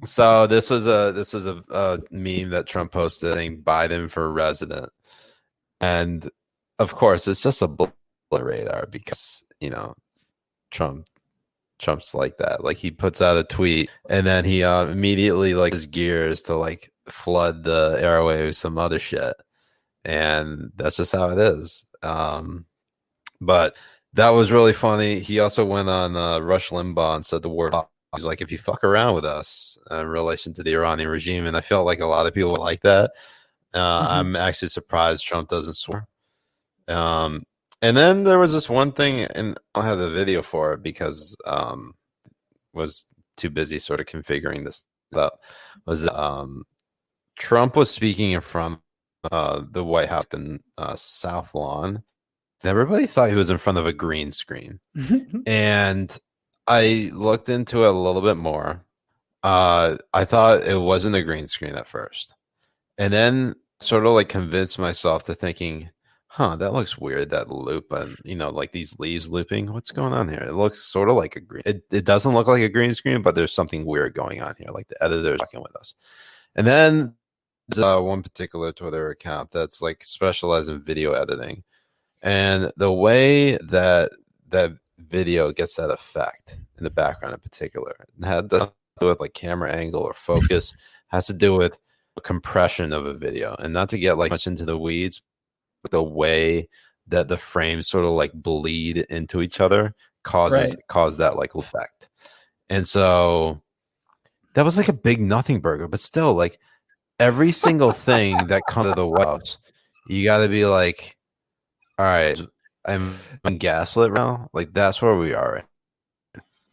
So this was a meme that Trump posted saying Biden for president, and of course it's just a radar because Trump's like that. Like, he puts out a tweet and then he immediately his gears to flood the airwaves with some other shit, and that's just how it is. But that was really funny. He also went on Rush Limbaugh and said the word. He's like, if you fuck around with us in relation to the Iranian regime, and I felt like a lot of people like that. I'm actually surprised Trump doesn't swear. And then there was this one thing, and I don't have the video for it because was too busy sort of configuring this up. Was that Trump was speaking in front of the White House in South Lawn. Everybody thought he was in front of a green screen, and I looked into it a little bit more. I thought it wasn't a green screen at first, and then sort of convinced myself to thinking, that looks weird, that loop, and these leaves looping. What's going on here? It looks sort of like a green. It doesn't look like a green screen, but there's something weird going on here. Like the editor's talking with us. And then there's one particular Twitter account that's specialized in video editing, and the way that video gets that effect in the background in particular, it had to do with camera angle or focus, has to do with compression of a video, and not to get much into the weeds. The way that the frames sort of bleed into each other caused that effect. And so that was a big nothing burger, but still every single thing that comes to the White House, you got to be all right, I'm gaslit now. That's where we are.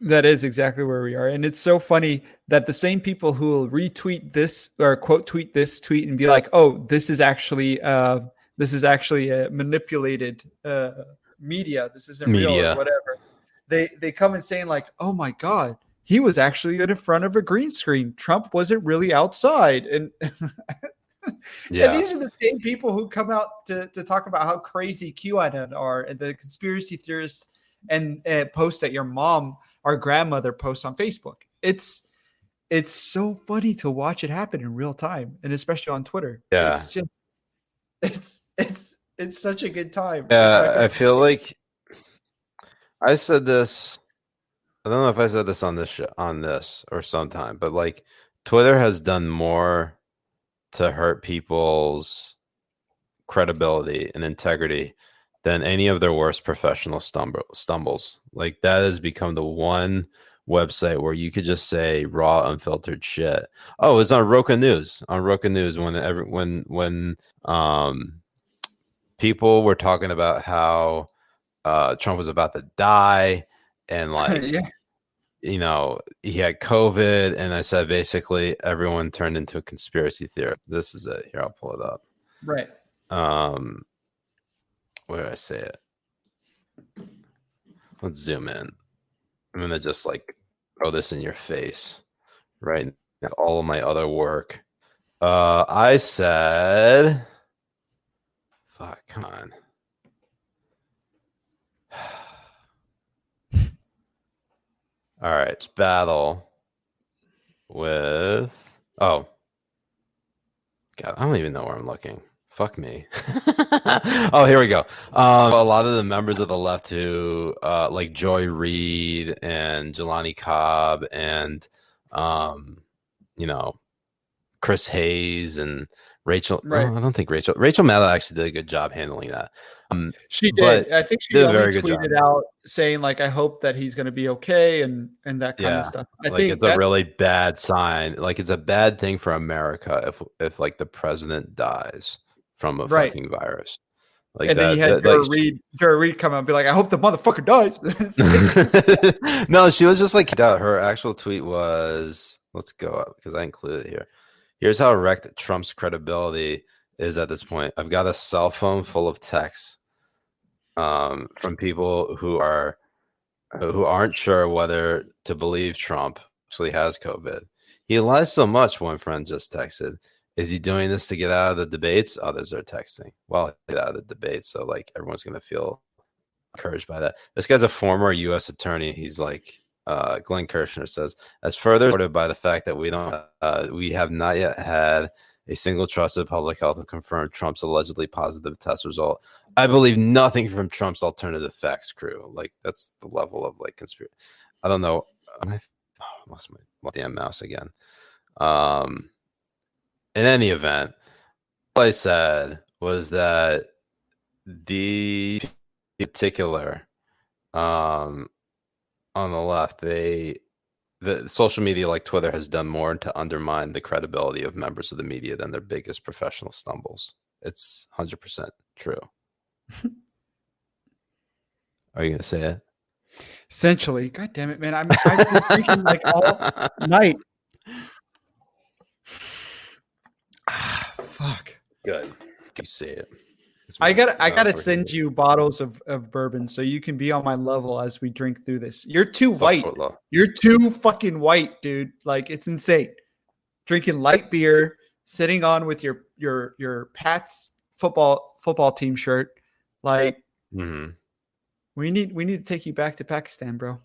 That is exactly where we are. And it's so funny that the same people who will retweet this or quote tweet this tweet and be like, oh, this is actually a manipulated media. This isn't real or whatever. They come and saying like, oh my God, he was actually in front of a green screen. Trump wasn't really outside. And and these are the same people who come out to talk about how crazy QAnon are and the conspiracy theorists and post that your mom or grandmother posts on Facebook. It's so funny to watch it happen in real time, and especially on Twitter. Yeah, it's just it's such a good time. Yeah, I feel like I said this. I don't know if I said this on this or sometime, but like Twitter has done more to hurt people's credibility and integrity than any of their worst professional stumbles. Like that has become the one website where you could just say raw, unfiltered shit. Oh, it's on Roku News. On Roku News, when people were talking about how Trump was about to die and like you know, he had COVID, and I said basically everyone turned into a conspiracy theory. This is it. Here, I'll pull it up. Right. Where did I say it? Let's zoom in. I'm gonna just like throw this in your face, right? Now, all of my other work. I said, "Fuck, come on." All right, it's battle with. Oh, God, I don't even know where I'm looking. Fuck me. Oh, here we go. A lot of the members of the left who like Joy Reid and Jelani Cobb and you know, Chris Hayes and Rachel. Right. I don't think Rachel Maddow actually did a good job handling that. She did. I think she only tweeted out saying like, "I hope that he's going to be okay," and that kind of stuff. I think it's a really bad sign. Like it's a bad thing for America if like the president dies from a fucking virus. Like and then you had Joy Reid come out and be like, "I hope the motherfucker dies." No, she was just like, her actual tweet was, let's go up because I included it here. Here's how wrecked Trump's credibility is at this point. I've got a cell phone full of texts from people who aren't sure whether to believe Trump actually has COVID. He lies so much, one friend just texted. Is he doing this to get out of the debates? Others are texting. Well, get out of the debates, so like everyone's gonna feel encouraged by that. This guy's a former U.S. attorney. He's like Glenn Kirshner says, as further supported by the fact that we have not yet had a single trusted public health to confirm Trump's allegedly positive test result. I believe nothing from Trump's alternative facts crew. Like that's the level of like conspiracy. I don't know. I lost my damn mouse again. In any event, what I said was that the particular on the left, the social media like Twitter has done more to undermine the credibility of members of the media than their biggest professional stumbles. It's 100% true. Are you going to say it? Essentially. God damn it, man. I've been drinking like all night. Fuck. Good. You say it. I gotta send you bottles of bourbon so you can be on my level as we drink through this. You're too white. You're too fucking white, dude. Like it's insane. Drinking light beer, sitting on with your Pats football team shirt. Like we need to take you back to Pakistan, bro.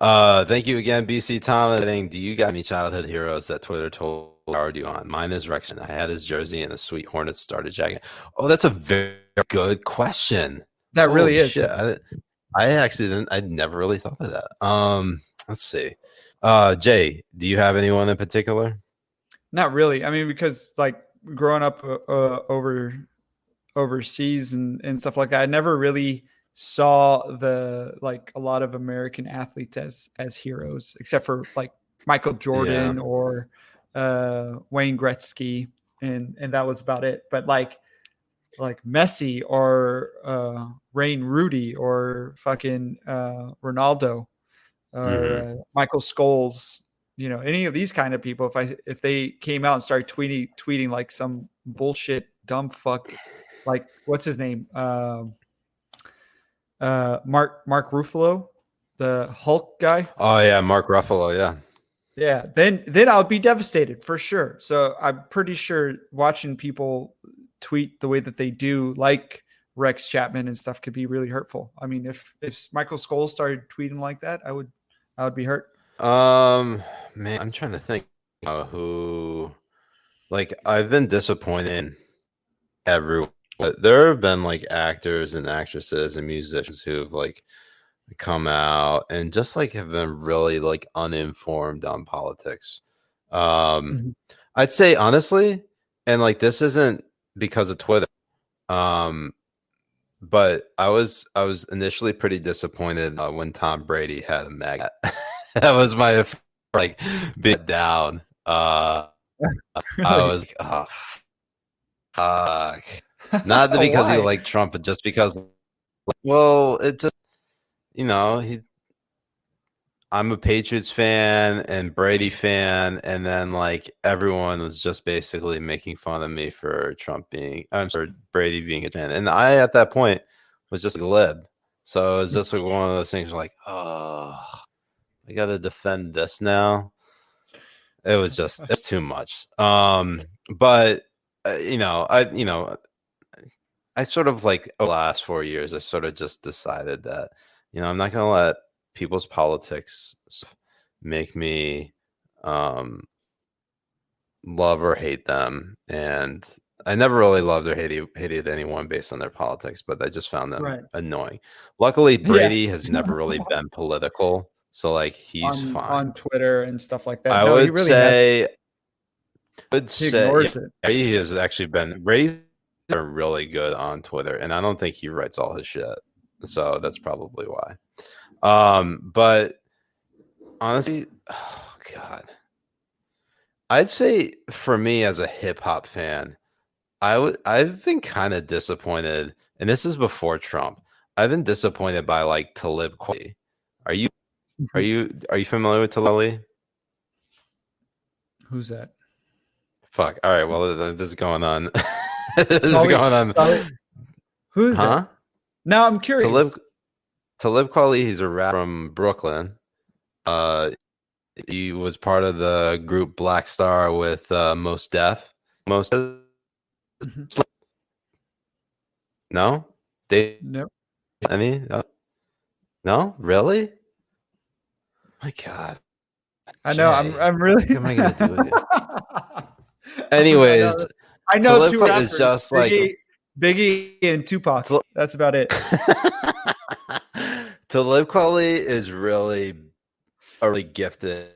Thank you again, BC Thomas. Do you got any childhood heroes that Twitter told you on? Mine is Rexon. I had his jersey and a sweet Hornets starter jacket. Oh, that's a very good question. That really is. Shit. I actually didn't. I never really thought of that. Let's see. Jay, do you have anyone in particular? Not really. I mean, because like growing up overseas and stuff like that, I never really saw a lot of American athletes as heroes, except for like Michael Jordan or Wayne Gretzky, and that was about it. But like Messi or Wayne Rooney or fucking Ronaldo, or Michael Scholes, any of these kind of people, if they came out and started tweeting like some bullshit dumb fuck, like what's his name, Mark Ruffalo, the Hulk guy. Oh yeah, Mark Ruffalo. Yeah. Then I would be devastated for sure. So I'm pretty sure watching people tweet the way that they do, like Rex Chapman and stuff, could be really hurtful. I mean, if Michael Scholes started tweeting like that, I would be hurt. Man, I'm trying to think who, like, I've been disappointed in everyone. There have been like actors and actresses and musicians who've like come out and just like have been really like uninformed on politics. I'd say honestly, and like this isn't because of Twitter, but I was initially pretty disappointed when Tom Brady had a MAGA. That was my like bit down. I was like, oh fuck. Not because he liked Trump, but just because, well, it just, I'm a Patriots fan and Brady fan, and then like everyone was just basically making fun of me for Brady being a fan, and I at that point was just a lib, so it was just like one of those things like, oh, I got to defend this now. It's too much. But I sort of like the last 4 years, I sort of just decided that, I'm not going to let people's politics make me love or hate them. And I never really loved or hated anyone based on their politics, but I just found them annoying. Luckily, Brady has never really been political. So like he's fine on Twitter and stuff like that. I would say it. He has actually been raised really good on Twitter, and I don't think he writes all his shit. So that's probably why. But honestly, oh God, I'd say for me as a hip hop fan, I've been kind of disappointed, and this is before Trump. I've been disappointed by like Talib Kweli. Are you familiar with Talib? Who's that? Fuck. All right. Well, this is going on. This is going on. Who's that? Now I'm curious. Talib Kweli, he's a rapper from Brooklyn. He was part of the group Black Star with Mos Def. No? Nope. Any? No? Really? My God. I know. I'm really. What am I gonna do with it? Anyways, I know Talib two rappers. Is just Biggie and Tupac. That's about it. Talib Kweli is really a really gifted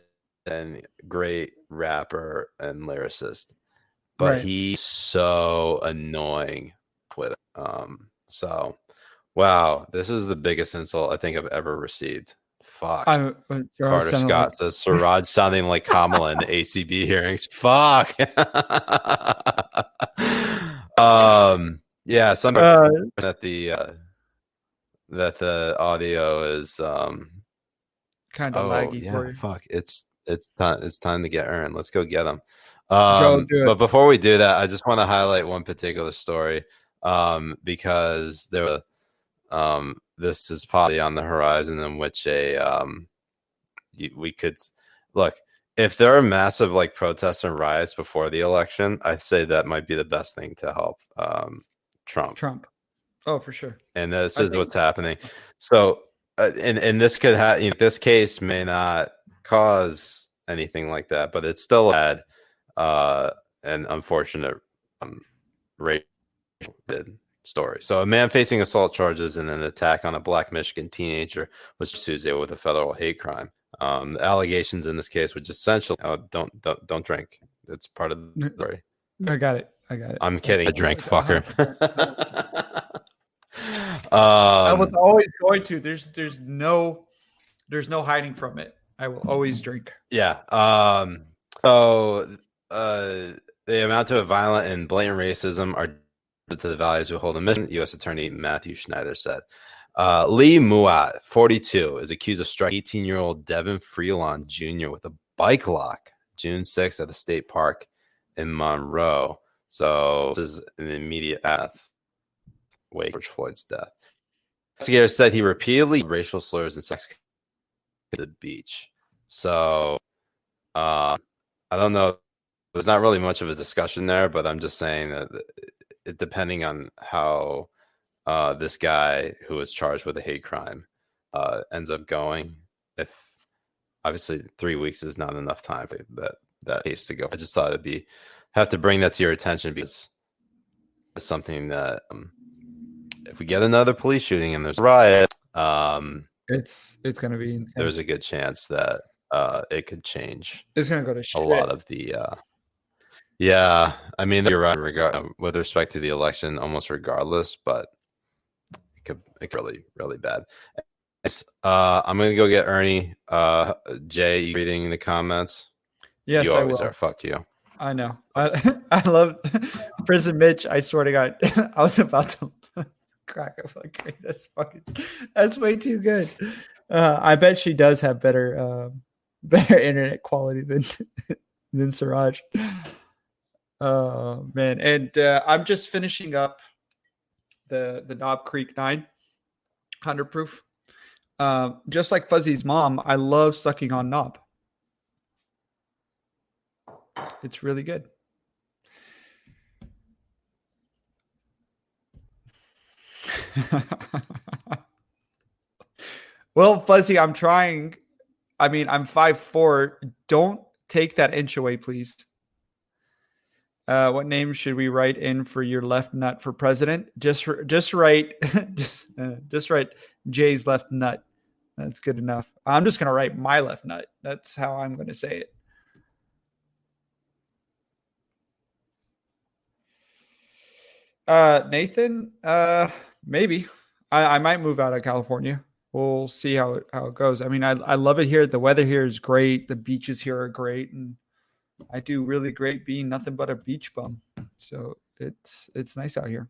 and great rapper and lyricist, but he's so annoying with it. So wow, this is the biggest insult I think I've ever received. Fuck. Carter Scott says Siraj sounding like Kamala in the ACB hearings. Fuck. Yeah, some that the audio is kind of laggy for you. Fuck. It's time to get earned. Let's go get them. But before we do that, I just want to highlight one particular story because there was this is probably on the horizon in which we could look. If there are massive like protests and riots before the election, I'd say that might be the best thing to help Trump. Oh, for sure. And this is what's happening. So, and this could have, this case may not cause anything like that, but it's still had an unfortunate rape story. So a man facing assault charges in an attack on a Black Michigan teenager was Tuesday with a federal hate crime. The allegations in this case, which essentially don't drink. It's part of the story. I got it. I'm kidding. Drink, fucker. I was always going to. There's no hiding from it. I will always drink. Yeah. So they amount to a violent and blatant racism are to the values we hold in mission, U.S. Attorney Matthew Schneider said. Lee Muat, 42, is accused of striking 18-year-old Devin Freelon Jr. with a bike lock June 6th at the state park in Monroe. So this is an immediate wake George Floyd's death. Investigators said he repeatedly used racial slurs and sex at the beach. So I don't know. There's not really much of a discussion there, but I'm just saying that depending on how this guy who was charged with a hate crime ends up going, if obviously 3 weeks is not enough time for that case to go. I just thought have to bring that to your attention because it's something that if we get another police shooting and there's a riot, it's going to be insane. There's a good chance that it could change. It's going to go to shit. A lot of the yeah, I mean, you're right with respect to the election, almost regardless, but it could really bad. I'm gonna go get Ernie. Jay, you reading the comments? Yes, you always I will. are. Fuck you. I know. I love Prison Mitch. I swear to God, I was about to crack up like great. That's way too good. I bet she does have better internet quality than Siraj. Oh man, and I'm just finishing up the Knob Creek 9 100 proof. Just like Fuzzy's mom, I love sucking on knob. It's really good. Well, Fuzzy, I'm trying. I mean, I'm 5'4". Don't take that inch away, please. What name should we write in for your left nut for president? Just write just write Jay's left nut. That's good enough. I'm just gonna write my left nut. That's how I'm gonna say it. Nathan, maybe I might move out of California. We'll see how it goes. I mean, I love it here. The weather here is great. The beaches here are great, and I do really great being nothing but a beach bum. So it's nice out here.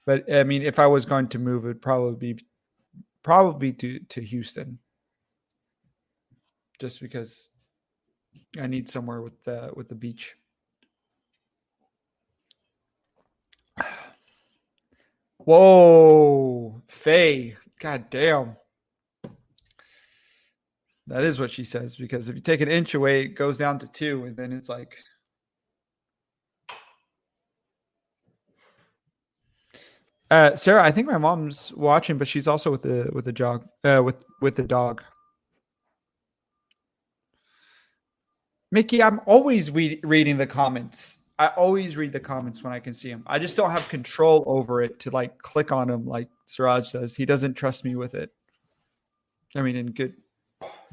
But I mean, if I was going to move, it'd probably to Houston, just because I need somewhere with the beach. Whoa, Faye. God damn. That is what she says, because if you take an inch away, it goes down to 2, and then it's like. Sarah, I think my mom's watching, but she's also with the dog. Mickey, I'm always reading the comments. I always read the comments when I can see them. I just don't have control over it to like click on them like Siraj does. He doesn't trust me with it. I mean, and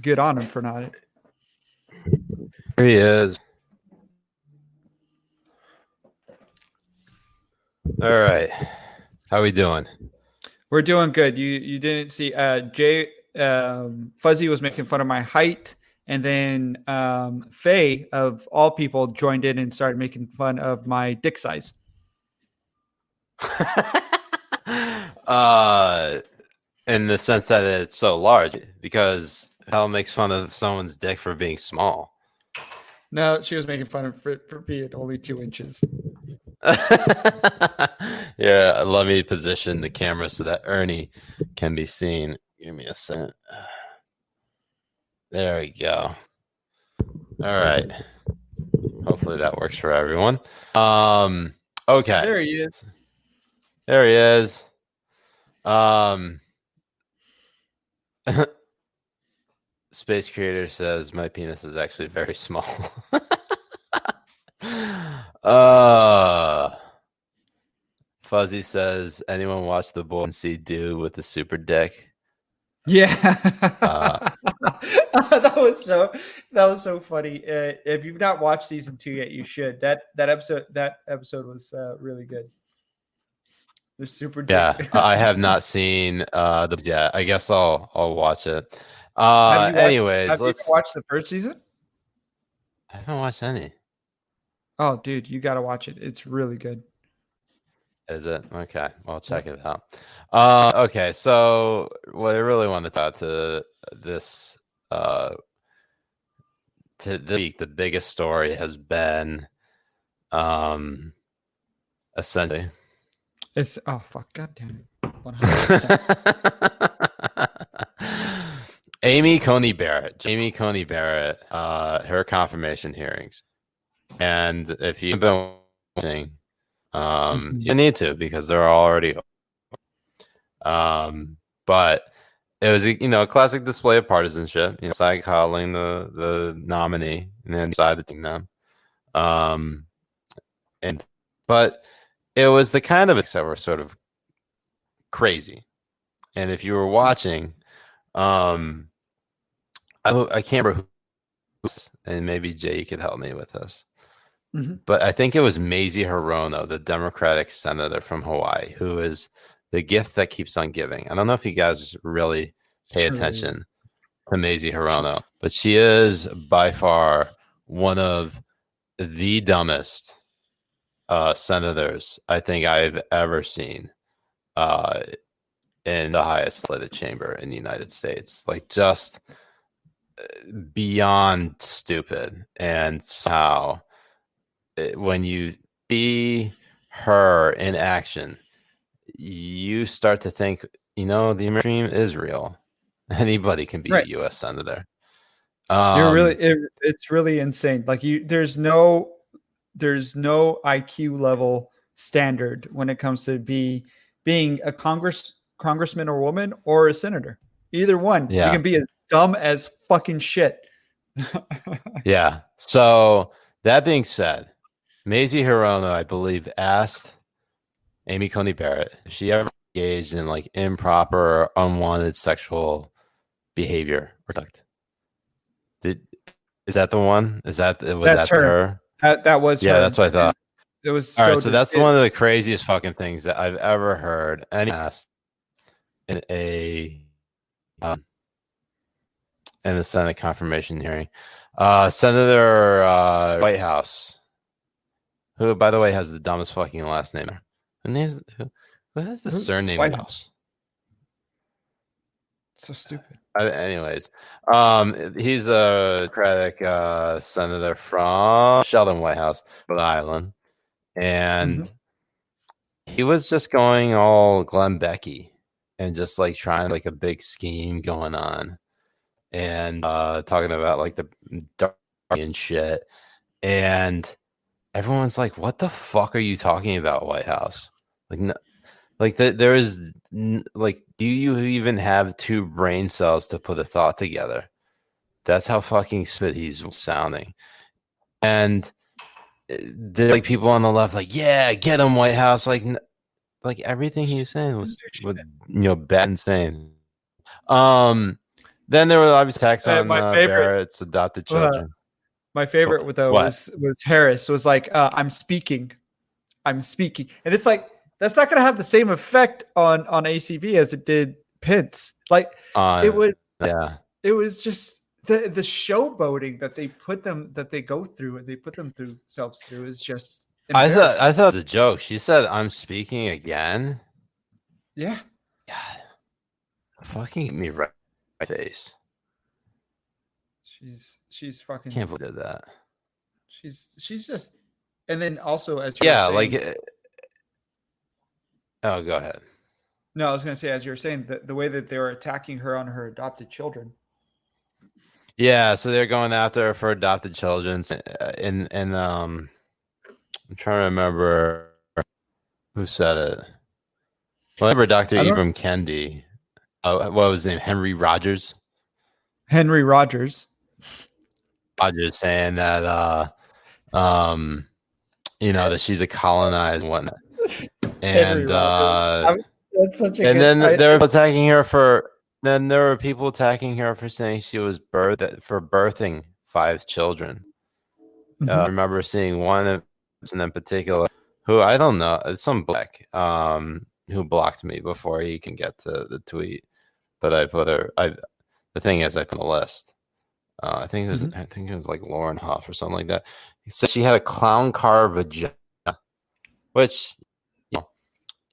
good on him for not. Here he is. All right. How we doing? We're doing good. You didn't see Jay Fuzzy was making fun of my height. And then Faye, of all people, joined in and started making fun of my dick size. In the sense that it's so large, because hell makes fun of someone's dick for being small. No, she was making fun of it for being only 2 inches. Yeah, let me position the camera so that Ernie can be seen. Give me a second. There we go. All right. Hopefully that works for everyone. Okay. There he is. There he is. Space Creator says my penis is actually very small. Fuzzy says, anyone watch The Boy and see dude with the super dick? Yeah. that was so funny. If you've not watched season 2 yet, you should. That episode was really good. The super dick. Yeah, I have not seen yeah, I guess I'll watch it. Have you watched the first season? I haven't watched any. Oh, dude, you got to watch it. It's really good. Is it? Okay. I'll check it out. Okay. So what I really want to talk to this week, the biggest story has been essentially It's fuck, goddamn it, 100%. Amy Coney Barrett, her confirmation hearings, and if you've been watching, you need to, because they're already but it was a classic display of partisanship, side coddling the nominee and then side the team them. But it was the kind of that were sort of crazy. And if you were watching, I can't remember who, and maybe Jay could help me with this. But I think it was Mazie Hirono, the Democratic senator from Hawaii, who is the gift that keeps on giving. I don't know if you guys really pay attention to Mazie Hirono, but she is by far one of the dumbest senators I think I've ever seen in the highest legislative chamber in the United States. Like, just beyond stupid. And how when you see her in action, you start to think, the American dream is real. Anybody can be a U.S. senator. It's really insane. Like, there's no IQ level standard when it comes to being a congressman or woman or a senator. Either one. You can be as dumb as fucking shit. Yeah. So that being said, Mazie Hirono, I believe, asked Amy Coney Barrett if she ever engaged in like improper or unwanted sexual behavior or conduct. Is that the one? Was that her? That was her. That's what I thought. It was all right. So that's one of the craziest fucking things that I've ever heard. And he asked in a Senate confirmation hearing, Senator White House, who, by the way, has the dumbest fucking last name. Who has the surname White House? So stupid. Anyways, he's a Democratic senator from Sheldon White House, Rhode Island, and he was just going all Glenn Becky and just like trying like a big scheme going on, and talking about like the dark and shit, and everyone's like, "What the fuck are you talking about, White House?" Like, no. Like, there is, like, do you even have two brain cells to put a thought together? That's how fucking spit he's sounding. And there's like people on the left, like, yeah, get him, White House. Like everything he was saying was bad and insane. Then there were obviously attacks on Barrett's adopted children. My favorite was Harris was like, I'm speaking, and it's like, that's not going to have the same effect on ACB as it did Pence. Like, it was just the showboating that they go through and they put themselves through is just. I thought it was a joke. She said, "I'm speaking again." Yeah. God, fucking get me right in my face. She's fucking. Can't believe that. She's just, and then also as you're saying, like. Oh, go ahead. No, I was going to say, as you were saying, the way that they were attacking her on her adopted children. Yeah, so they're going after her for adopted children, and I'm trying to remember who said it. Well, I remember Dr. Ibram Kendi. What was his name? Henry Rogers saying that that she's a colonized and whatnot. And there were attacking her for. Then there were people attacking her for saying she was birthing 5 children. I remember seeing one in particular who, I don't know, it's some black who blocked me before he can get to the tweet. But I put her. The thing is, I put a list. I think it was like Lauren Huff or something like that. He said she had a clown car vagina, which.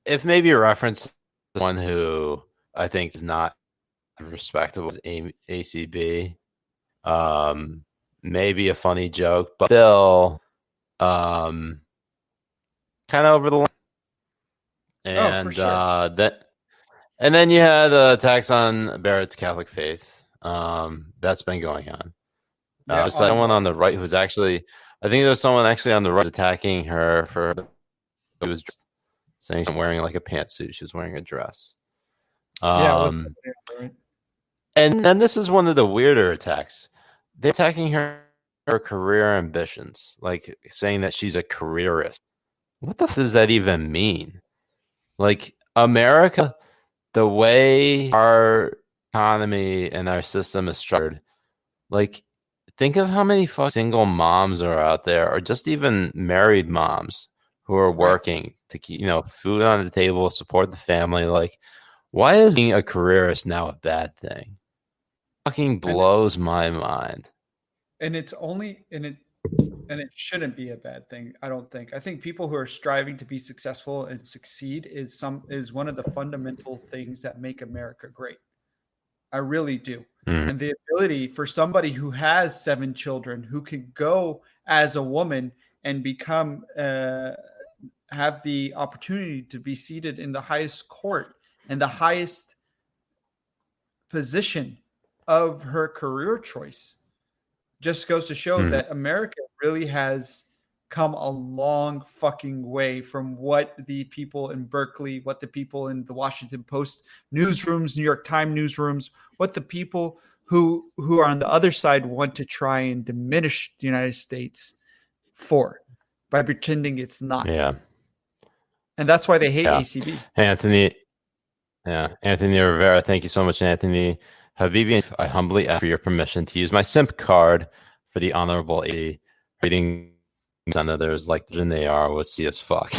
if maybe a reference to one who I think is not respectable is ACB. Maybe a funny joke, but still kind of over the line. And for sure. And then you had attacks on Barrett's Catholic faith. That's been going on. Someone on the right who's actually, I think there's someone actually on the right attacking her for who was saying she's wearing like a pantsuit. She was wearing a dress. And then this is one of the weirder attacks. They're attacking her career ambitions, like saying that she's a careerist. What the f does that even mean? Like America, the way our economy and our system is structured, like think of how many single moms are out there, or just even married moms who are working to keep, food on the table, support the family. Like, why is being a careerist now a bad thing? Fucking blows my mind. And it's only and it shouldn't be a bad thing, I don't think. I think people who are striving to be successful and succeed is one of the fundamental things that make America great. I really do. And the ability for somebody who has 7 children, who could go as a woman and become have the opportunity to be seated in the highest court and the highest position of her career choice, just goes to show that America really has come a long fucking way from what the people in Berkeley, what the people in the Washington Post newsrooms, New York Times newsrooms, what the people who are on the other side want to try and diminish the United States for, by pretending it's not. Yeah. And that's why they hate ACB. Anthony Rivera, thank you so much, Anthony. Habibi, I humbly ask for your permission to use my simp card for the honorable AD reading senators like they are with C as fuck.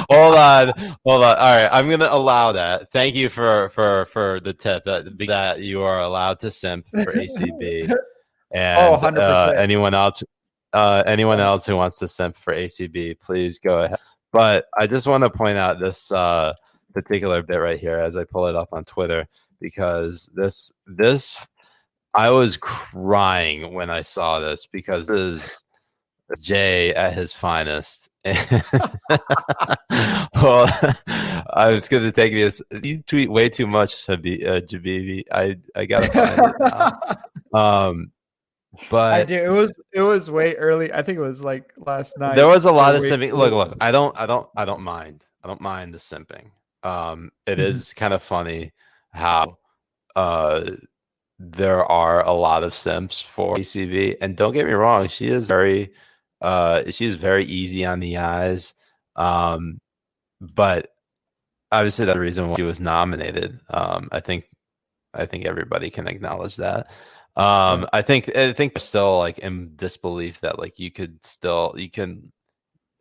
Hold on. All right, I'm gonna allow that. Thank you for the tip that you are allowed to simp for ACB. And anyone else who wants to simp for ACB, please go ahead. But I just want to point out this particular bit right here as I pull it up on Twitter, because this I was crying when I saw this, because this is Jay at his finest. Well, I was going to take this. You tweet way too much, Habibi. I gotta find it. But I do. It was way early. I think it was like last night. There was a lot of simping. Look. I don't mind. I don't mind the simping. It is kind of funny how there are a lot of simps for ACB, and don't get me wrong, she is very easy on the eyes. But obviously that's the reason why she was nominated. I think everybody can acknowledge that. I think we're still like in disbelief that like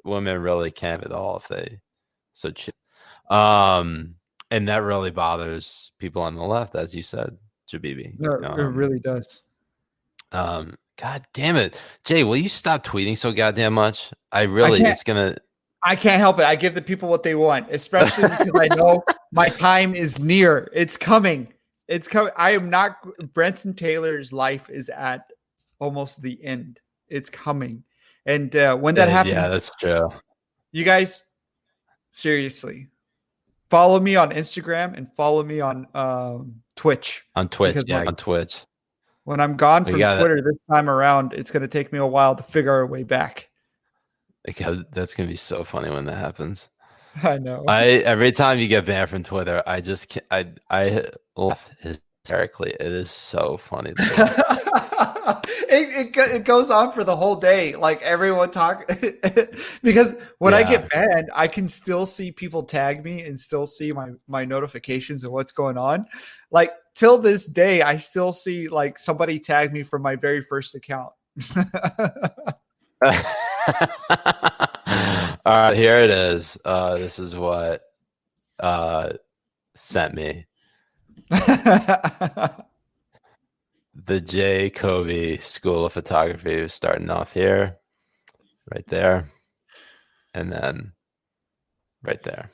women really can have it all if they so choose. And that really bothers people on the left, as you said, Habibi. No, it really does. God damn it, Jay! Will you stop tweeting so goddamn much? I can't help it. I give the people what they want, especially because I know my time is near. It's coming. It's coming. I am not. Branson Taylor's life is at almost the end. It's coming, and when that happens, yeah, that's true. You guys, seriously, follow me on Instagram and follow me on Twitch. On Twitch, on Twitch. When I'm gone from Twitter this time around, it's going to take me a while to figure our way back. That's going to be so funny when that happens. I know. Every time you get banned from Twitter, I just can't, I laugh hysterically. It is so funny. It goes on for the whole day. Like everyone because when I get banned, I can still see people tag me and still see my notifications of what's going on. Like till this day, I still see like somebody tag me from my very first account. All right, here it is. This is what sent me. The Jay Kobbe School of Photography was starting off here, right there. And then right there.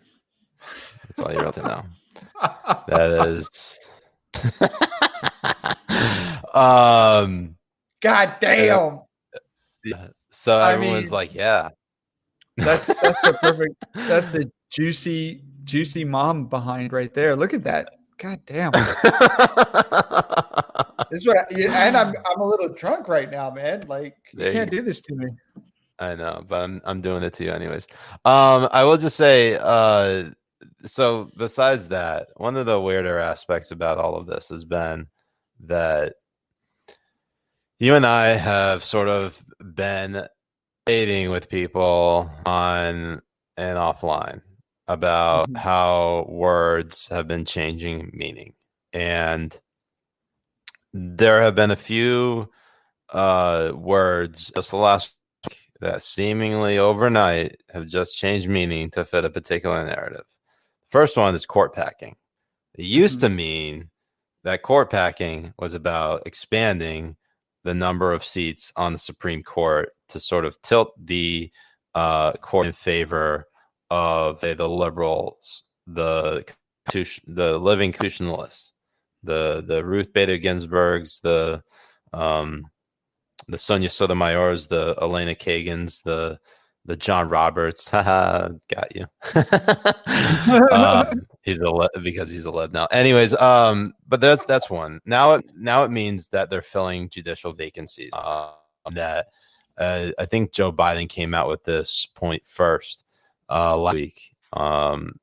That's all you really know. That is. God damn. Yeah. So everyone's like, yeah. That's the perfect. That's the juicy mom behind right there. Look at that. God damn. This is what and I'm a little drunk right now, man. Like you can't do this to me. I know, but I'm doing it to you anyways. I will just say, so besides that, one of the weirder aspects about all of this has been that you and I have sort of been dating with people on and offline about how words have been changing meaning. And there have been a few words just the last week that seemingly overnight have just changed meaning to fit a particular narrative. First one is court packing. It used to mean that court packing was about expanding the number of seats on the Supreme Court to sort of tilt the court in favor of the liberals, the living constitutionalists, the Ruth Bader Ginsburgs, the Sonia Sotomayor's, the Elena Kagans, the John Roberts. Got you. Because he's a lib now. Anyways, but that's one. Now it means that they're filling judicial vacancies. That I think Joe Biden came out with this point first last week,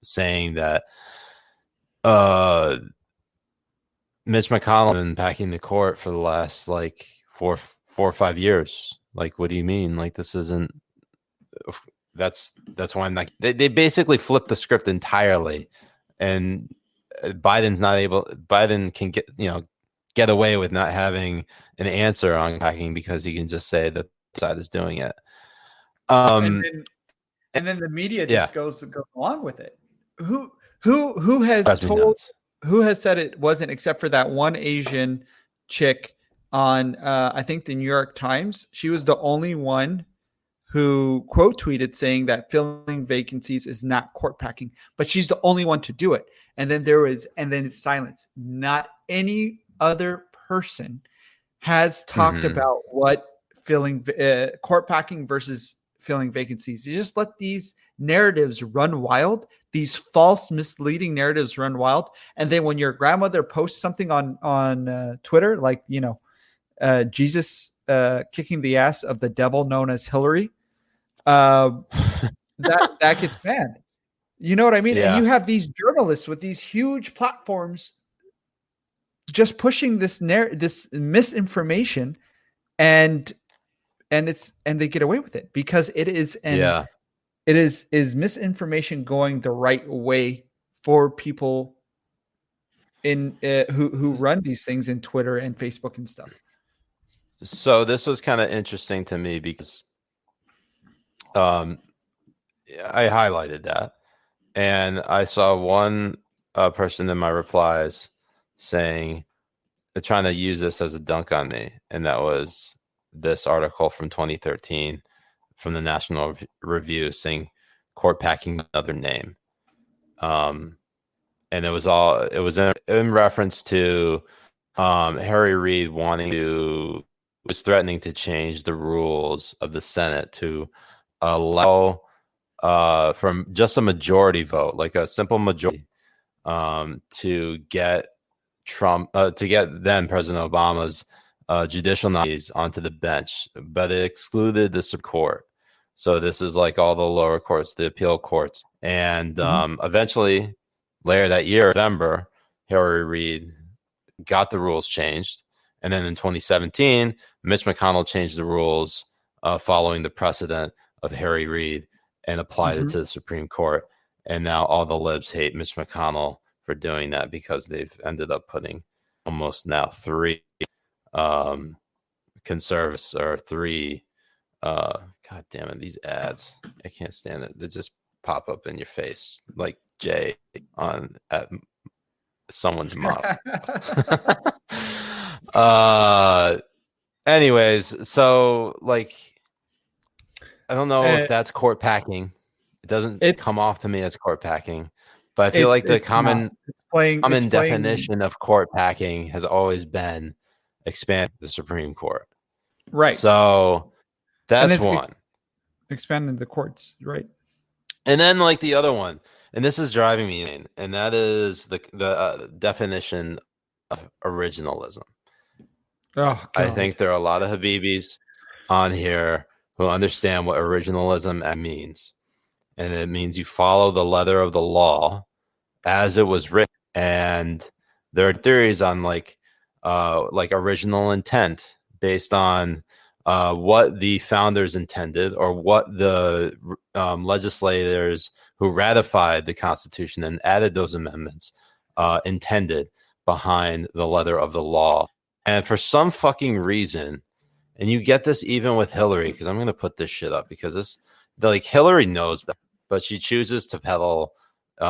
saying that Mitch McConnell has been packing the court for the last like four or 5 years. Like, what do you mean? Like, this isn't. That's why I'm like they basically flipped the script entirely, and Biden can get away with not having an answer on packing because he can just say that the side is doing it. And then the media just goes along with it. Who has said it wasn't, except for that one Asian chick on I think the New York Times. She was the only one who quote tweeted saying that filling vacancies is not court packing, but she's the only one to do it. And then it's silence. Not any other person has talked about what filling court packing versus filling vacancies. You just let these narratives run wild, these false, misleading narratives run wild. And then when your grandmother posts something on Twitter, like, Jesus kicking the ass of the devil known as Hillary, that gets banned. You know what I mean? Yeah. And you have these journalists with these huge platforms just pushing this misinformation, and they get away with it because it is it is misinformation going the right way for people in who run these things in Twitter and Facebook and stuff. So this was kind of interesting to me because I highlighted that, and I saw one person in my replies saying they're trying to use this as a dunk on me, and that was this article from 2013 from the National Review saying court packing another name, and it was in reference to Harry Reid was threatening to change the rules of the Senate to allow from just a majority vote, like a simple majority, to get then President Obama's judicial nominees onto the bench, but it excluded the Supreme Court. So this is like all the lower courts, the appeal courts, and eventually later that year, November, Harry Reid got the rules changed, and then in 2017, Mitch McConnell changed the rules following the precedent of Harry Reid and applied it to the Supreme Court. And now all the libs hate Mitch McConnell for doing that because they've ended up putting almost now 3 conservatives or 3 God damn it, these ads, I can't stand it. They just pop up in your face like Jay at someone's mom. Anyways, so like I don't know if that's court packing. It doesn't come off to me as court packing, but I feel like the common definition of court packing has always been expand the Supreme Court. Right. So that's one. Expanding the courts, right? And then like the other one, and this is driving me insane, and that is the definition of originalism. Oh, God. I think there are a lot of Habibis on here who understand what originalism means. And it means you follow the letter of the law as it was written. And there are theories on like original intent based on what the founders intended or what the legislators who ratified the Constitution and added those amendments intended behind the letter of the law. And for some fucking reason, and you get this even with Hillary, because I'm going to put this shit up because Hillary knows, but she chooses to peddle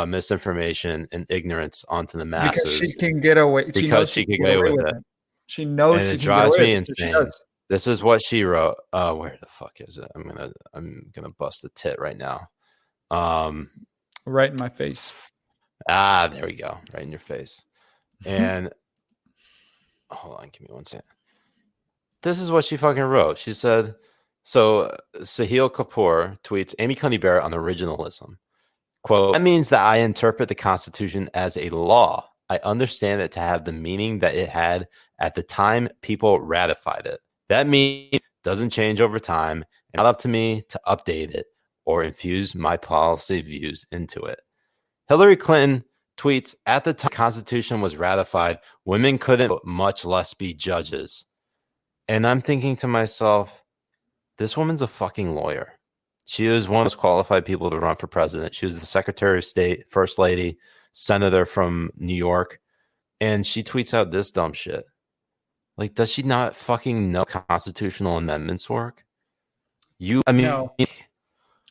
misinformation and ignorance onto the masses because she can get away. Because she can get away with it. She knows, and she it can drives get away me with it, so insane. This is what she wrote. Where the fuck is it? I'm gonna bust a tit right now. Right in my face. There we go. Right in your face. And hold on, give me one second. This is what she fucking wrote. She said, so Sahil Kapoor tweets Amy Coney Barrett on originalism. Quote, that means that I interpret the Constitution as a law. I understand it to have the meaning that it had at the time people ratified it. That meaning doesn't change over time. It's not up to me to update it or infuse my policy views into it. Hillary Clinton tweets, at the time the Constitution was ratified, women couldn't, much less be judges. And I'm thinking to myself, this woman's a fucking lawyer. She is one of the most qualified people to run for president. She was the Secretary of State, First Lady, Senator from New York. And she tweets out this dumb shit. Like, does she not fucking know constitutional amendments work? No.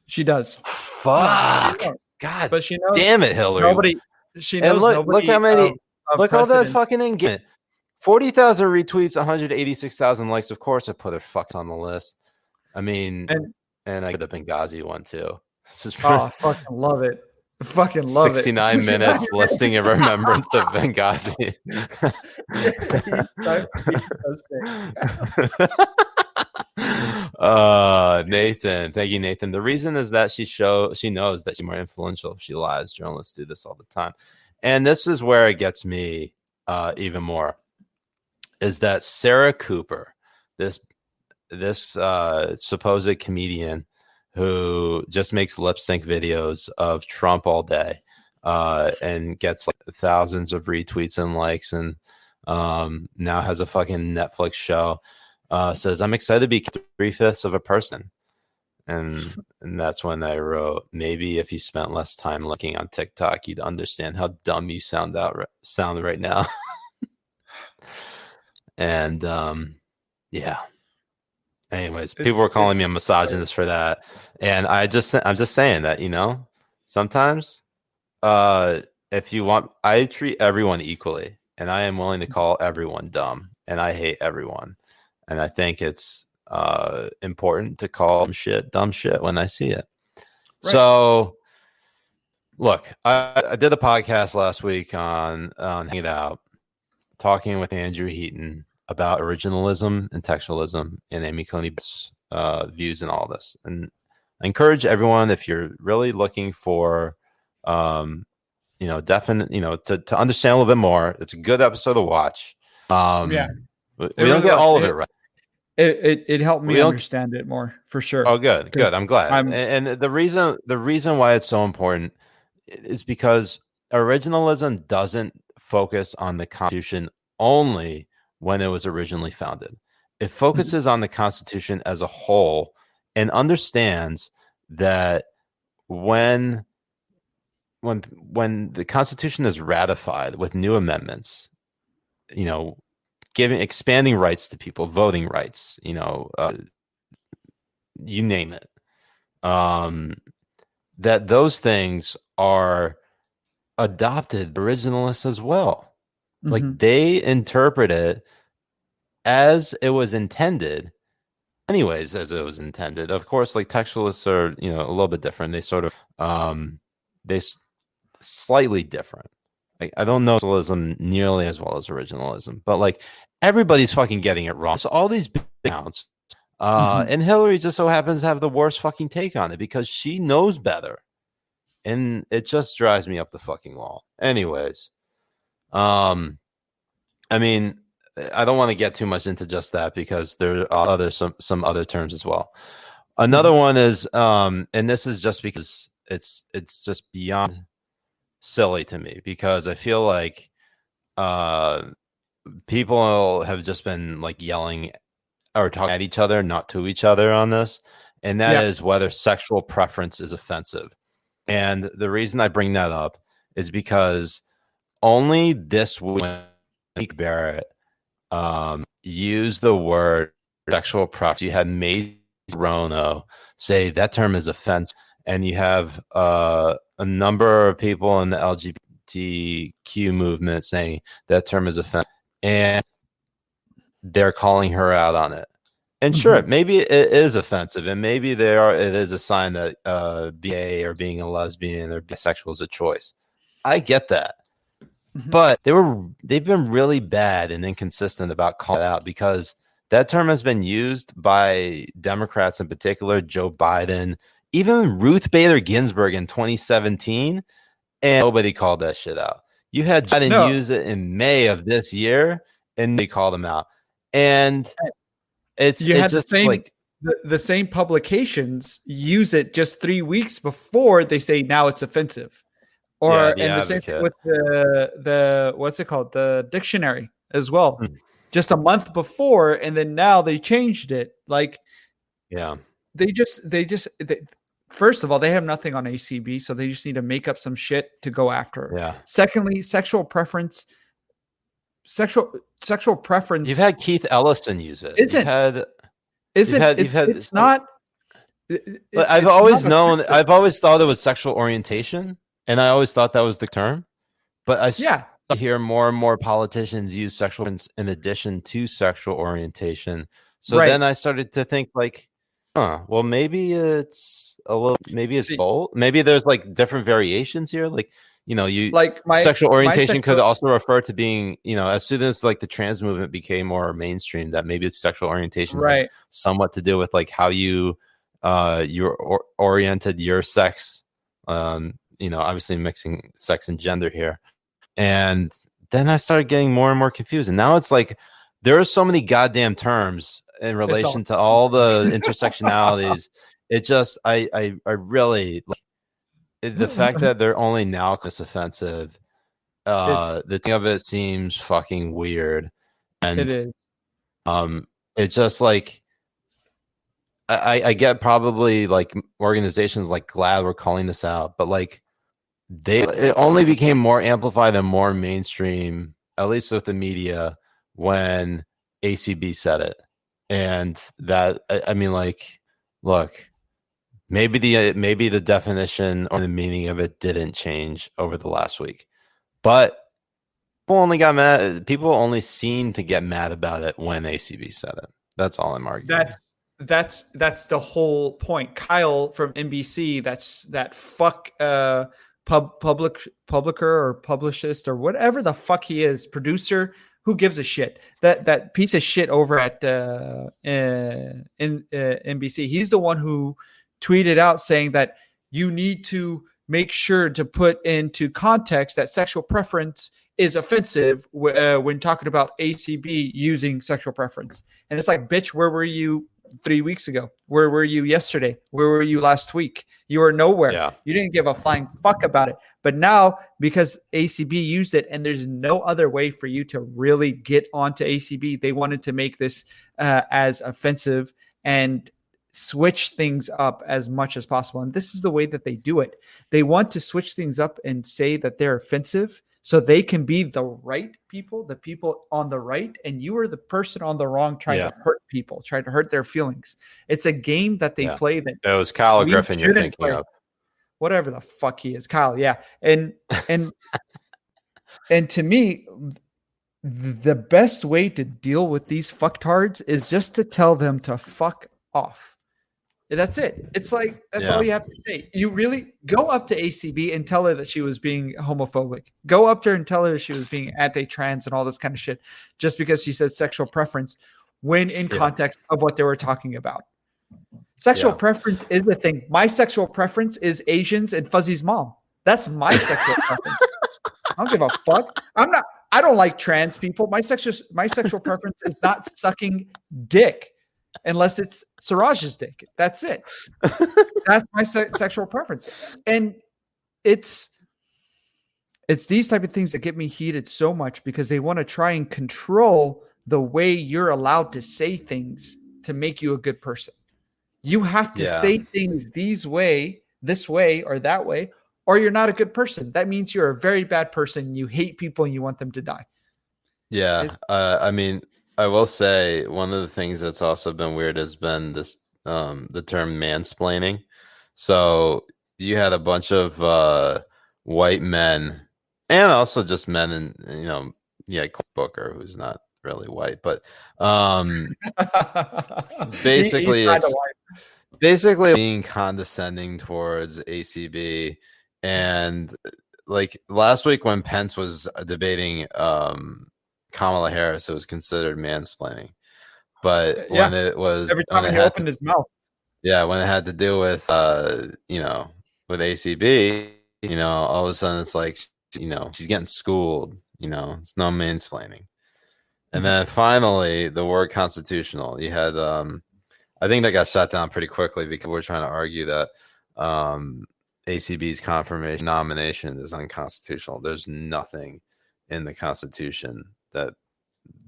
She does. Fuck. God, but she knows. Damn it, Hillary. She knows. Look how many. Look all that fucking engagement. 40,000 retweets, 186,000 likes. Of course, I put her fucks on the list. I mean, and I get the Benghazi one too. This is fucking love it. Fucking love 69 it. minutes listing of remembrance of Benghazi. Nathan, thank you, Nathan. The reason is that she knows that she's more influential if she lies. Journalists do this all the time, and this is where it gets me even more. Is that Sarah Cooper, this supposed comedian who just makes lip sync videos of Trump all day and gets like thousands of retweets and likes and now has a fucking Netflix show, says, I'm excited to be 3/5 of a person. And that's when I wrote, maybe if you spent less time looking on TikTok, you'd understand how dumb you sound right now. And yeah. Anyways, people were calling me a misogynist for that, and I'm just saying that, sometimes if you want, I treat everyone equally, and I am willing to call everyone dumb, and I hate everyone, and I think it's important to call dumb shit when I see it. Right. So, look, I did a podcast last week on Hang It Out, talking with Andrew Heaton about originalism and textualism and Amy Coney Barrett's views and all this. And I encourage everyone, if you're really looking for, definite, to understand a little bit more, it's a good episode to watch. We don't get all of it right. It helped me understand it more, for sure. Oh, good. I'm glad. And the reason why it's so important is because originalism doesn't focus on the Constitution only when it was originally founded. It focuses on the Constitution as a whole and understands that when the Constitution is ratified with new amendments, expanding rights to people, voting rights, you name it, that those things are adopted by originalists as well. Like they interpret it as it was intended, anyways as it was intended. Of course, like textualists are, you know, a little bit different. They sort of slightly different. Like, I don't know originalism nearly as well as originalism, but like everybody's fucking getting it wrong. So all these big accounts, and Hillary just so happens to have the worst fucking take on it because she knows better, and it just drives me up the fucking wall. Anyways, I mean, I don't want to get too much into just that because there are some other terms as well. Another one is, and this is just because it's just beyond silly to me because I feel like people have just been like yelling or talking at each other, not to each other on this, and that is whether sexual preference is offensive. And the reason I bring that up is because only this week Barrett used the word sexual preference. You had Macy Rono say that term is offensive, and you have a number of people in the LGBTQ movement saying that term is offensive, and they're calling her out on it. And sure, maybe it is offensive, and maybe it is a sign that being gay or being a lesbian or bisexual is a choice. I get that. But they've been really bad and inconsistent about calling it out because that term has been used by Democrats in particular, Joe Biden, even Ruth Bader Ginsburg in 2017, and nobody called that shit out. You had Biden use it in May of this year, and they called him out. And it's just the same publications use it just 3 weeks before they say now it's offensive. Or and the same thing with the what's it called? The dictionary as well. Just a month before, and then now they changed it. Like, they first of all, they have nothing on ACB, so they just need to make up some shit to go after her. Yeah. Secondly, sexual preference. Sexual preference. You've had Keith Ellison use it. It's not. I've always thought it was sexual orientation. And I always thought that was the term, but I hear more and more politicians use sexual in addition to sexual orientation. So then I started to think like, well, maybe it's both. Maybe there's like different variations here. Like, you know, sexual orientation could also refer to being, you know, as soon as like the trans movement became more mainstream, that maybe it's sexual orientation, somewhat to do with like how you oriented your sex. You know, obviously mixing sex and gender here. And then I started getting more and more confused. And now it's like there are so many goddamn terms in relation to all the intersectionalities. It just, I really like the fact that they're only now this offensive. The thing of it seems fucking weird. And it is. It's just like, I get probably like organizations like GLAAD were calling this out, but like it only became more amplified and more mainstream, at least with the media, when ACB said it. And that, I mean, like, look, maybe the definition or the meaning of it didn't change over the last week, but people only got mad. People only seemed to get mad about it when ACB said it. That's all I'm arguing. That's the whole point. Kyle from NBC, that fuck publisher or publicist or whatever the fuck he is, producer, who gives a shit? That piece of shit over at NBC. He's the one who tweeted out saying that you need to make sure to put into context that sexual preference is offensive when talking about ACB using sexual preference. And it's like, bitch, where were you 3 weeks ago? Where were you yesterday? Where were you last week? You were nowhere. You didn't give a flying fuck about it. But now, because ACB used it and there's no other way for you to really get onto ACB, they wanted to make this as offensive and switch things up as much as possible. And this is the way that they do it. They want to switch things up and say that they're offensive so they can be the right people, the people on the right, and you are the person on the wrong trying to hurt people, trying to hurt their feelings. It's a game that they play that it was Kyle Griffin you're thinking of. Whatever the fuck he is, Kyle. Yeah. And to me, the best way to deal with these fucktards is just to tell them to fuck off. That's it. It's like, that's all you have to say. You really go up to ACB and tell her that she was being homophobic. Go up to her and tell her she was being anti-trans and all this kind of shit just because she said sexual preference when in context of what they were talking about. Sexual preference is a thing. My sexual preference is Asians and Fuzzy's mom. That's my sexual preference. I don't give a fuck. I don't like trans people. My sexual preference is not sucking dick. Unless it's Siraj's dick. That's it. That's my sexual preference. And it's these type of things that get me heated so much because they want to try and control the way you're allowed to say things to make you a good person. You have to say things this way, or that way, or you're not a good person. That means you're a very bad person. You hate people and you want them to die. Yeah. I mean, I will say one of the things that's also been weird has been this the term mansplaining. So you had a bunch of white men and also just men and Booker, who's not really white, but basically being condescending towards ACB. And like last week when Pence was debating Kamala Harris, it was considered mansplaining. But when it was every time he opened his mouth. Yeah, when it had to do with with ACB, all of a sudden it's like, she's getting schooled, it's no mansplaining. And then finally the word constitutional. You had I think that got shut down pretty quickly because we're trying to argue that ACB's confirmation nomination is unconstitutional. There's nothing in the Constitution that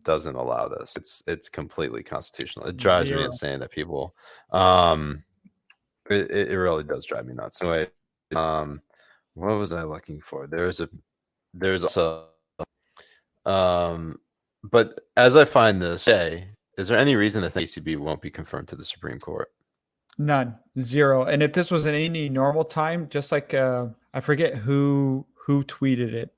doesn't allow this. It's completely constitutional. It drives me insane that people it really does drive me nuts. Anyway, what was I looking for? There's also but as I find this, is there any reason that ACB won't be confirmed to the Supreme Court? None. Zero. And if this was in any normal time, just like I forget who tweeted it.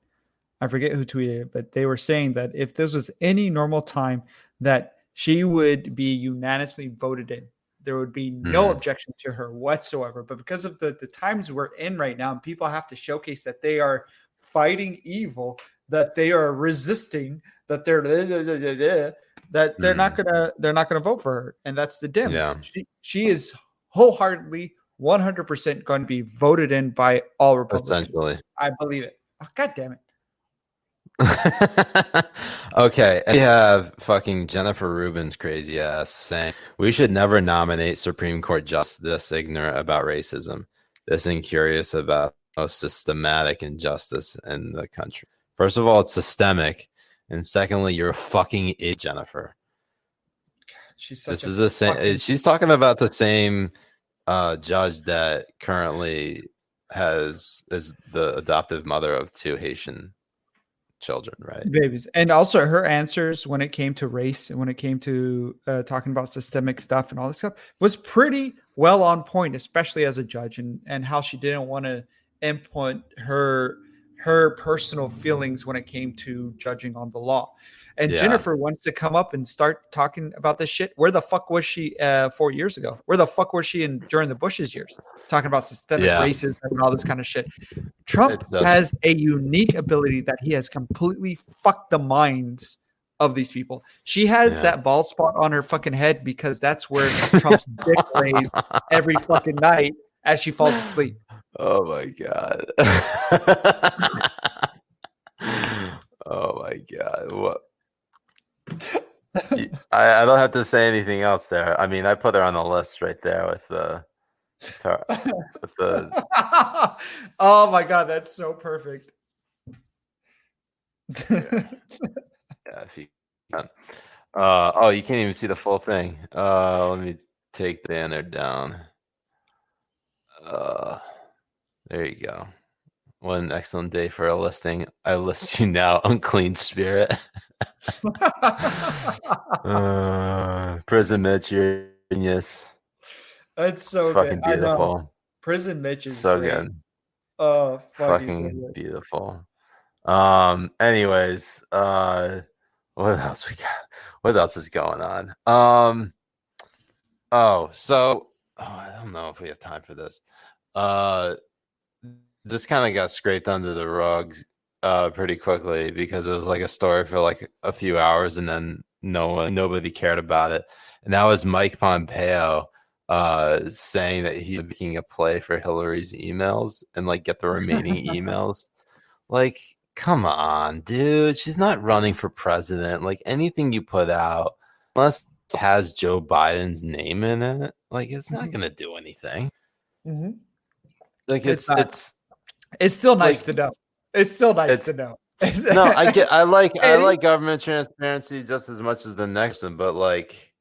But they were saying that if this was any normal time, that she would be unanimously voted in. There would be no objection to her whatsoever. But because of the times we're in right now, and people have to showcase that they are fighting evil, that they are resisting, that they're not gonna vote for her, and that's the Dems. Yeah. She is wholeheartedly 100% going to be voted in by all Republicans. Essentially, I believe it. Oh, God damn it. Okay, and we have fucking Jennifer Rubin's crazy ass saying we should never nominate Supreme Court justice this ignorant about racism, this incurious about most systematic injustice in the country. First of all, it's systemic, and secondly, you're a fucking idiot, Jennifer. She's talking about the same judge that currently is the adoptive mother of 2 Haitian children, right? Babies. And also her answers when it came to race and when it came to talking about systemic stuff and all this stuff was pretty well on point, especially as a judge, and how she didn't want to input her personal feelings when it came to judging on the law. And Jennifer wants to come up and start talking about this shit. Where the fuck was she 4 years ago? Where the fuck was she during the Bush's years? Talking about systemic racism and all this kind of shit. Trump has a unique ability that he has completely fucked the minds of these people. She has that bald spot on her fucking head because that's where Trump's dick lays every fucking night as she falls asleep. Oh my God. Oh my God. What? I don't have to say anything else there. I mean, I put her on the list right there with the Oh my God, that's so perfect. If you can. Oh, you can't even see the full thing. Let me take the banner down. There you go. What an excellent day for a listing. I list you now, unclean spirit. Prison Mitch, you're a genius. That's so fucking good. beautiful. Prison Mitch is so great. good. Oh, fucking so beautiful. Anyways, what else we got? What else is going on? I don't know if we have time for this. This kind of got scraped under the rug pretty quickly because it was like a story for like a few hours and then nobody cared about it. And that was Mike Pompeo saying that he's making a play for Hillary's emails and like get the remaining emails. Like, come on, dude. She's not running for president. Like anything you put out, unless it has Joe Biden's name in it, like it's not gonna do anything. Mm-hmm. Like it's still nice to know. It's still nice to know. No, I like government transparency just as much as the next one, but like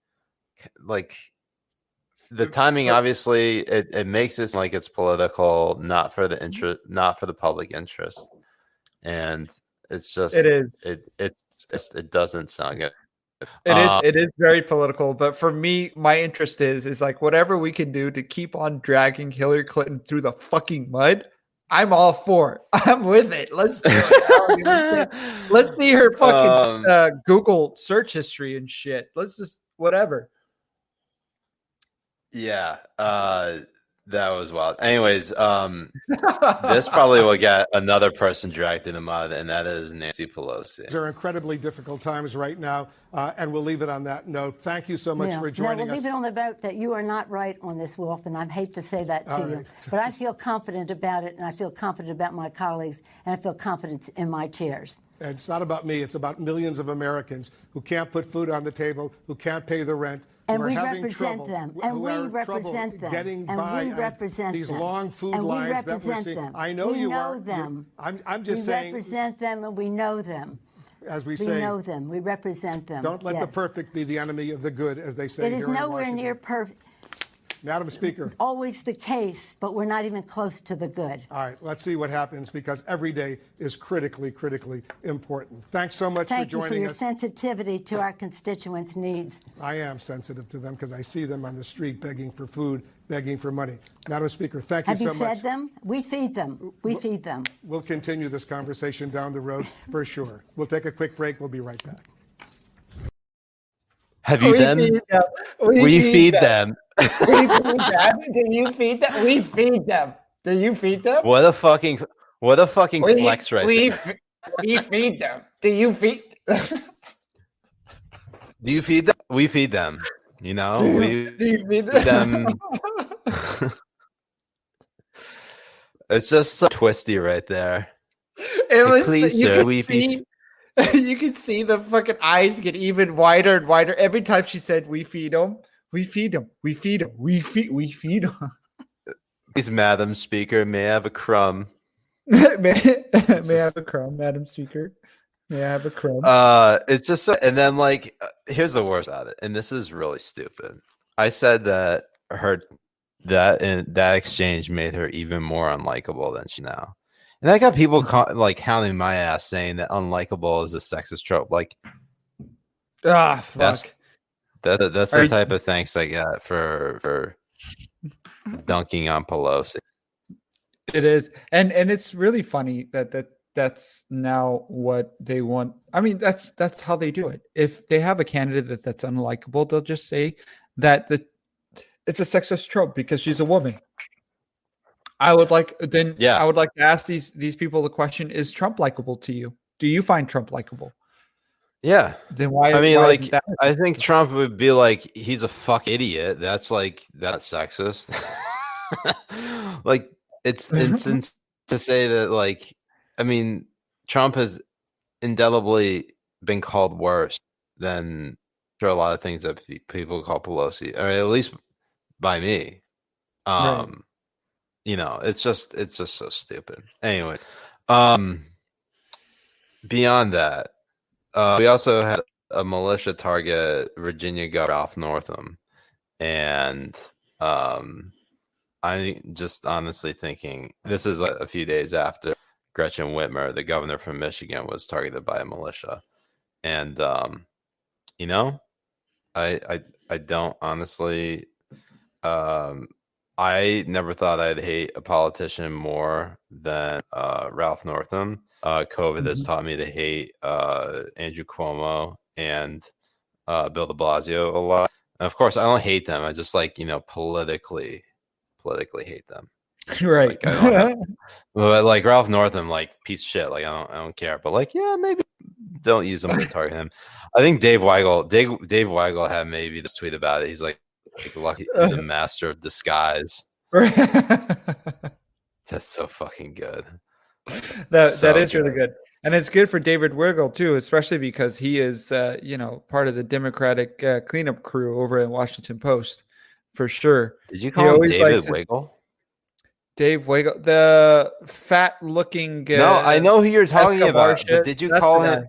the timing, obviously it makes it like it's political, not for the interest, not for the public interest. And it's just it doesn't sound good. It is very political, but for me, my interest is like whatever we can do to keep on dragging Hillary Clinton through the fucking mud. I'm all for it. I'm with it. Let's do it. Let's see her fucking Google search history and shit. Let's just whatever. Yeah, that was wild. Anyways, this probably will get another person dragged in the mud, and that is Nancy Pelosi. These are incredibly difficult times right now, and we'll leave it on that note. Thank you so much for joining us. We'll leave it on the vote that you are not right on this, Wolf, and I hate to say that to you. But I feel confident about it, and I feel confident about my colleagues, and I feel confidence in my chairs. And it's not about me. It's about millions of Americans who can't put food on the table, who can't pay the rent, and we represent them. And we represent them. Getting by we represent these them. long food and lines we represent that we're seeing. them. I know we you know are. them. I'm just saying. We represent them, and we know them. As we say, know them. We represent them. Don't let the perfect be the enemy of the good, as they say. It is nowhere near perfect. Madam Speaker. Always the case, but we're not even close to the good. All right, let's see what happens, because every day is critically, critically important. Thanks so much for joining us. Thank you for your sensitivity to our constituents' needs. I am sensitive to them because I see them on the street begging for food, begging for money. Madam Speaker, thank you so much. Have you fed them? We feed them. We feed them. We'll continue this conversation down the road for sure. We'll take a quick break. We'll be right back. Have you them? We feed them. We feed them. Do you feed them? We feed them. Do you feed them? What a fucking flex right there. We feed them. Do you feed? Do you feed them? We feed them. You know, do you feed them? It's just so twisty right there. It was. Please, sir, you could see the fucking eyes get even wider and wider every time she said, "We feed them. We feed them. We feed them. We feed them." Please, Madam Speaker, may I have a crumb? may I have a crumb, Madam Speaker? May I have a crumb? It's just so, and then like, here's the worst about it, and this is really stupid. I said that that exchange made her even more unlikable than she now. And I got people like counting my ass saying that unlikable is a sexist trope. Like, fuck. That's the type of thanks I got for dunking on Pelosi. It is, and it's really funny that's now what they want. I mean, that's how they do it. If they have a candidate that's unlikable, they'll just say that it's a sexist trope because she's a woman. I would like to ask these people the question: is Trump likable to you? Do you find Trump likable? Yeah. Then why? I mean, why like, I think Trump would be like, he's a fuck idiot. That's sexist. Like, it's to say that, like, I mean, Trump has indelibly been called worse than for a lot of things that people call Pelosi, or at least by me. Right. You know, it's just so stupid. Anyway, beyond that, we also had a militia target Virginia Governor Ralph Northam, and I'm just honestly thinking this is a few days after Gretchen Whitmer, the governor from Michigan, was targeted by a militia, and you know, I don't honestly. I never thought I'd hate a politician more than Ralph Northam. COVID has taught me to hate Andrew Cuomo and Bill de Blasio a lot. And of course, I don't hate them. I just like, politically hate them. Right. Like, I don't have, but like Ralph Northam, like piece of shit. Like I don't care. But like, yeah, maybe don't use them to target him. I think Dave Weigel had maybe this tweet about it. He's like lucky he's a master of disguise. That's so fucking good. That is really good. And it's good for David Weigel too, especially because he is part of the Democratic cleanup crew over at Washington Post for sure. Did you call him David Weigel? Dave Weigel, the fat looking no, I know who you're talking about. But did you call him?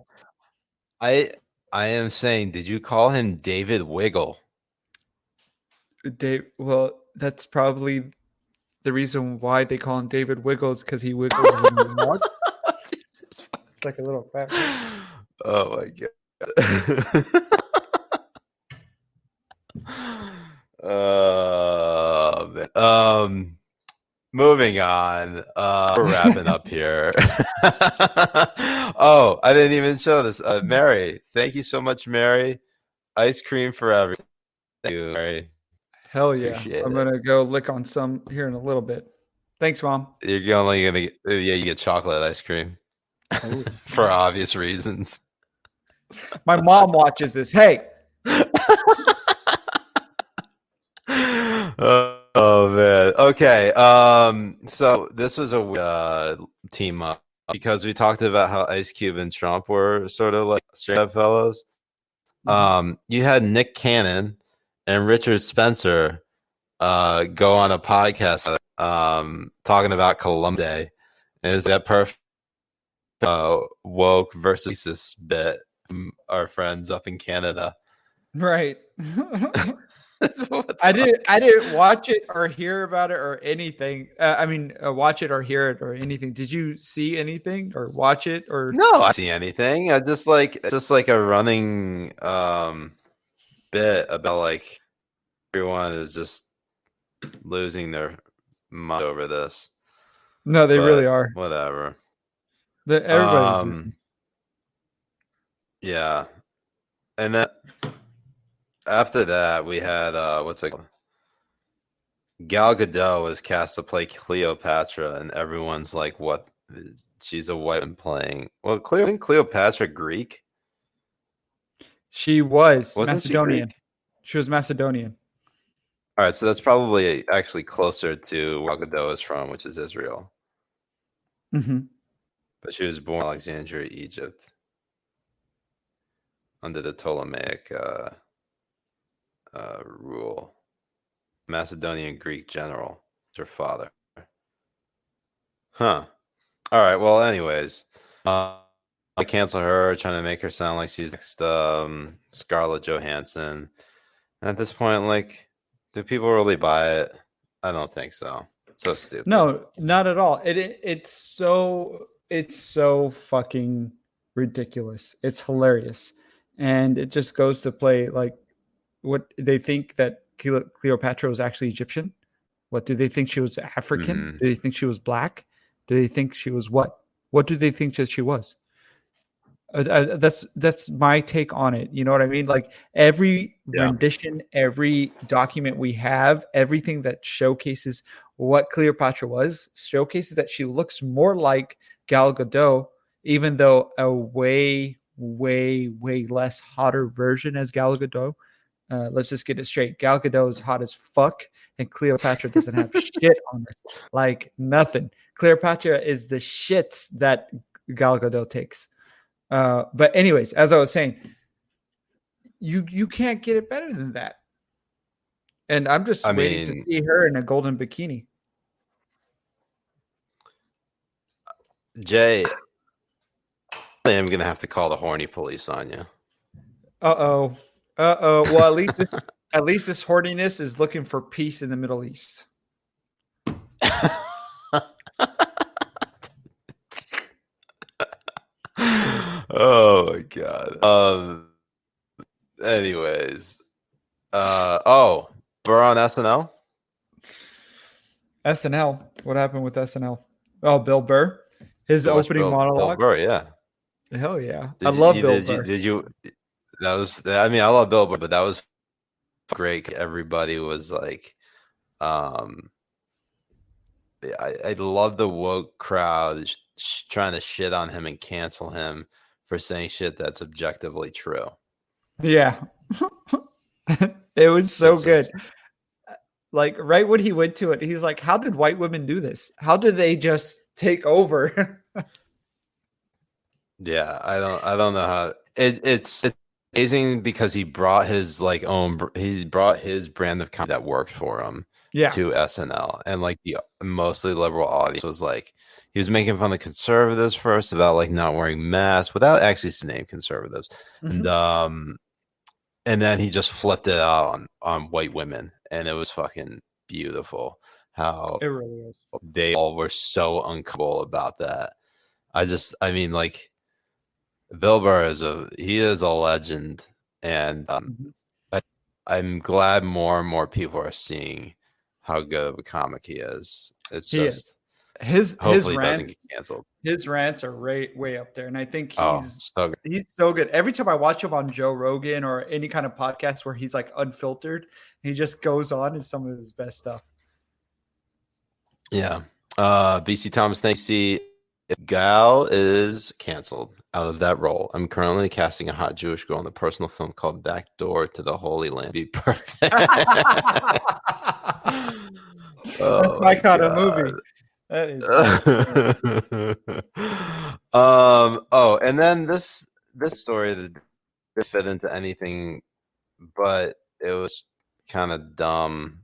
I am saying, did you call him David Weigel? Well, that's probably the reason why they call him David Wiggles, because he wiggles when he walks. It's like a little fat. Oh my god. Moving on. We're wrapping up here. Oh, I didn't even show this. Mary, thank you so much, Mary. Ice cream forever. Thank you, Mary. Hell yeah. I'm going to go lick on some here in a little bit. Thanks, Mom. You're only going to get, you get chocolate ice cream. For obvious reasons. My mom watches this. Hey. Oh man. Okay. So this was a team up because we talked about how Ice Cube and Trump were sort of like straight up fellows. You had Nick Cannon and Richard Spencer go on a podcast talking about Columbus Day. And is that perfect woke versus racist bit from our friends up in Canada? Right. I didn't watch it or hear about it or anything. Watch it or hear it or anything. Did you see anything or watch it or? No, I see anything. I just like a running bit about like everyone is just losing their mind over this. No, they really are. Whatever. Everybody's. Yeah, and then after that we had what's it called? Gal Gadot was cast to play Cleopatra, and everyone's like, "What? She's a white woman playing." Well, isn't Cleopatra Greek? She was Macedonian. She was Macedonian. All right, so that's probably actually closer to where Gal Gadot is from, which is Israel. Mm-hmm. But she was born in Alexandria, Egypt, under the Ptolemaic rule. Macedonian Greek general. It's her father. Huh. All right. Well, anyways, I cancel her, trying to make her sound like she's next Scarlett Johansson. And at this point, like, do people really buy it? I don't think so. It's so stupid. No, not at all. It's so fucking ridiculous. It's hilarious. And it just goes to play like what they think that Cleopatra was actually Egyptian. What do they think she was African? Mm-hmm. Do they think she was black? Do they think she was what? What do they think that she was? That's my take on it. You know what I mean? Like every rendition, every document we have, everything that showcases what Cleopatra was, showcases that she looks more like Gal Gadot, even though a way, way, way less hotter version as Gal Gadot. Let's just get it straight. Gal Gadot is hot as fuck, and Cleopatra doesn't have shit on her. Like nothing. Cleopatra is the shits that Gal Gadot takes. But anyways, as I was saying, you can't get it better than that. And I'm just waiting to see her in a golden bikini. Jay, I am gonna have to call the horny police on you. Uh-oh. Well, at least this horniness is looking for peace in the Middle East. Oh my god. Anyways. We're on SNL? SNL. What happened with SNL? Oh, Bill Burr. His opening monologue. Bill Burr, yeah. Hell yeah. I love Bill Burr. I love Bill Burr, but that was great. Everybody was like, I love the woke crowd trying to shit on him and cancel him for saying shit that's objectively true. Yeah. It was so good. Like right when he went to it, he's like, how did white women do this? How did they just take over? Yeah, I don't know how it's amazing because he brought his brand of content that worked for him to SNL, and like the mostly liberal audience was like, he was making fun of conservatives first about like not wearing masks without actually saying conservatives, and then he just flipped it out on white women, and it was fucking beautiful how it really is. They all were so uncomfortable about that. I mean, like, Bill Burr is a legend, and I'm glad more and more people are seeing how good of a comic he is. It's just hopefully he doesn't get canceled. His rants are way up there, and I think he's so good. Every time I watch him on Joe Rogan or any kind of podcast where he's like unfiltered, he just goes on in some of his best stuff. Yeah. BC Thomas, thanks. Gal is canceled out of that role. I'm currently casting a hot Jewish girl in a personal film called Back Door to the Holy Land. Be perfect. That's my kind of movie. That is. And then this story that didn't fit into anything, but it was kind of dumb.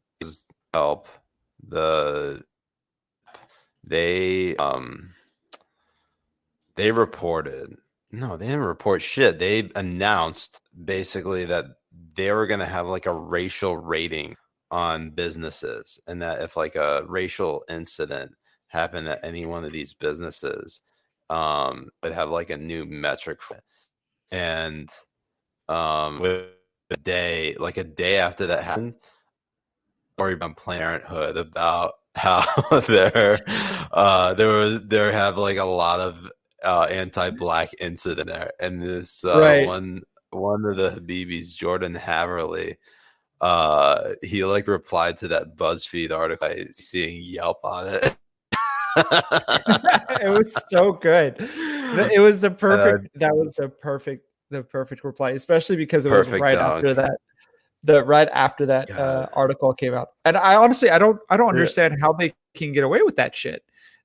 Help they reported. No, they didn't report shit. They announced basically that they were going to have like a racial rating on businesses, and that if like a racial incident happened at any one of these businesses, would have like a new metric for it. And with a day after that happened, story on Planned Parenthood about how there have like a lot of anti-black incident there, and this one of the Habibis, Jordan Haverly, he like replied to that BuzzFeed article, seeing Yelp on it. It was so good. It was the perfect. That was the perfect reply, especially because it was right after that. Right after that article came out, and I honestly I don't understand how they can get away with that shit.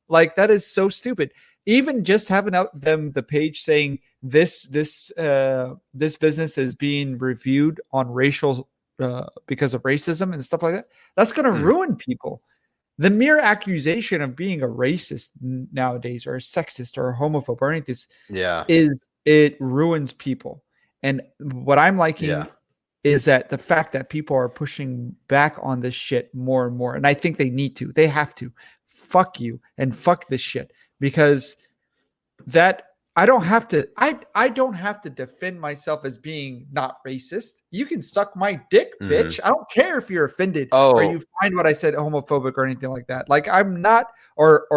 Like, that is so stupid. Even just having out the page saying this business is being reviewed on racial because of racism and stuff like that. That's going to ruin people. The mere accusation of being a racist nowadays, or a sexist, or a homophobe, or anything, it ruins people. And what I'm liking is that the fact that people are pushing back on this shit more and more, and I think they need to. They have to. Fuck you and fuck this shit, because that I don't have to. I don't have to defend myself as being not racist. You can suck my dick, bitch. I don't care if you're offended or you find what I said homophobic or anything like that. Like, I'm not or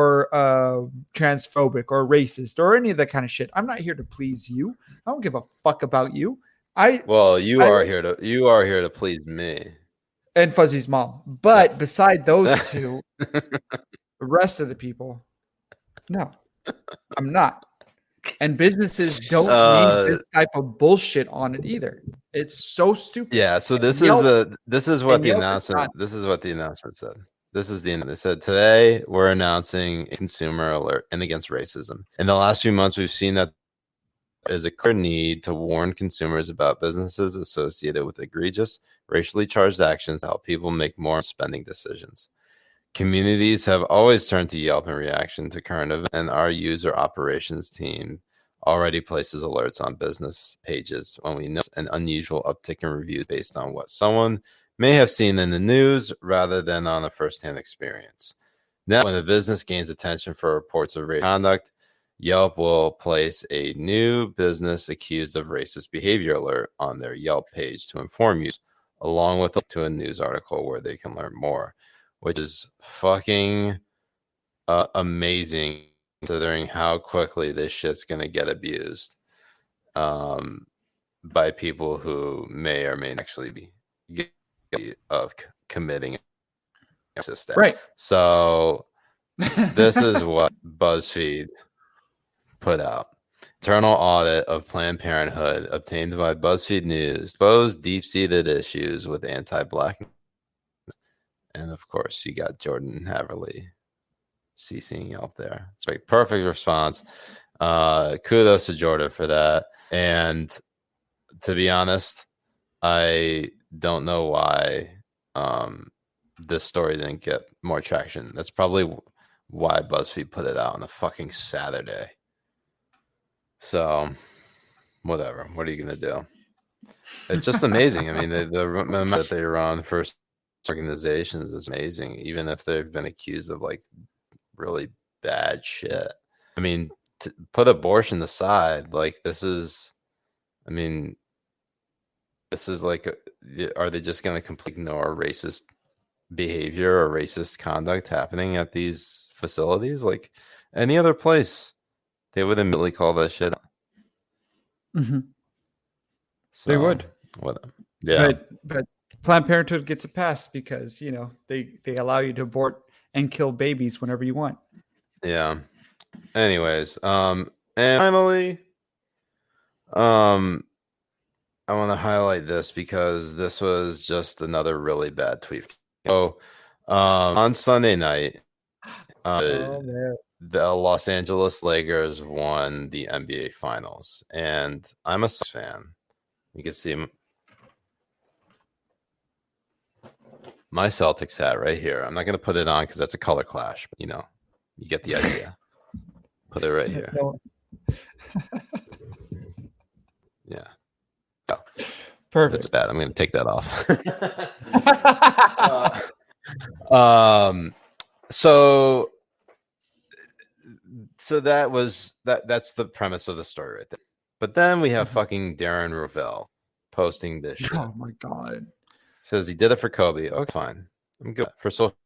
transphobic or racist or any of that kind of shit. I'm not here to please you. I don't give a fuck about you. You are here to please me and Fuzzy's mom. But beside those two, the rest of the people, no, I'm not. And businesses don't need this type of bullshit on it either. It's so stupid. Yeah. So this is what the announcement said. They said, today we're announcing a consumer alert and against racism. In the last few months, we've seen that there is a clear need to warn consumers about businesses associated with egregious racially charged actions to help people make more spending decisions. Communities have always turned to Yelp in reaction to current events, and our user operations team already places alerts on business pages when we notice an unusual uptick in reviews based on what someone may have seen in the news rather than on a firsthand experience. Now, when a business gains attention for reports of racist conduct, Yelp will place a new business accused of racist behavior alert on their Yelp page to inform users, along with a news article where they can learn more, which is fucking amazing, considering how quickly this shit's going to get abused by people who may or may not actually be of committing a system. Right. So this is what BuzzFeed put out. Internal audit of Planned Parenthood obtained by BuzzFeed News exposed deep-seated issues with anti-black. And of course, you got Jordan Haverly CCing out there. It's like perfect response. Kudos to Jordan for that. And to be honest, I don't know why this story didn't get more traction. That's probably why BuzzFeed put it out on a fucking Saturday. So, whatever. What are you gonna do? It's just amazing. I mean, the amount that they run for organizations is amazing, even if they've been accused of like really bad shit. I mean, to put abortion aside, like this is like, are they just gonna completely ignore racist behavior or racist conduct happening at these facilities? Like any other place, they would immediately call that shit. Mm-hmm. So, they would. What? Yeah. But Planned Parenthood gets a pass because, you know, they allow you to abort and kill babies whenever you want. Yeah. Anyways, and finally, I want to highlight this because this was just another really bad tweet. So, on Sunday night, the Los Angeles Lakers won the NBA Finals, and I'm a fan. You can see my Celtics hat right here. I'm not going to put it on because that's a color clash, but you know, you get the idea. Put it right here. Yeah. Oh, perfect. That's bad. I'm going to take that off. So that was that's the premise of the story right there. But then we have fucking Darren Rovell posting this shit. Oh my god. Says he did it for Kobe. Oh, fine. I'm good. For social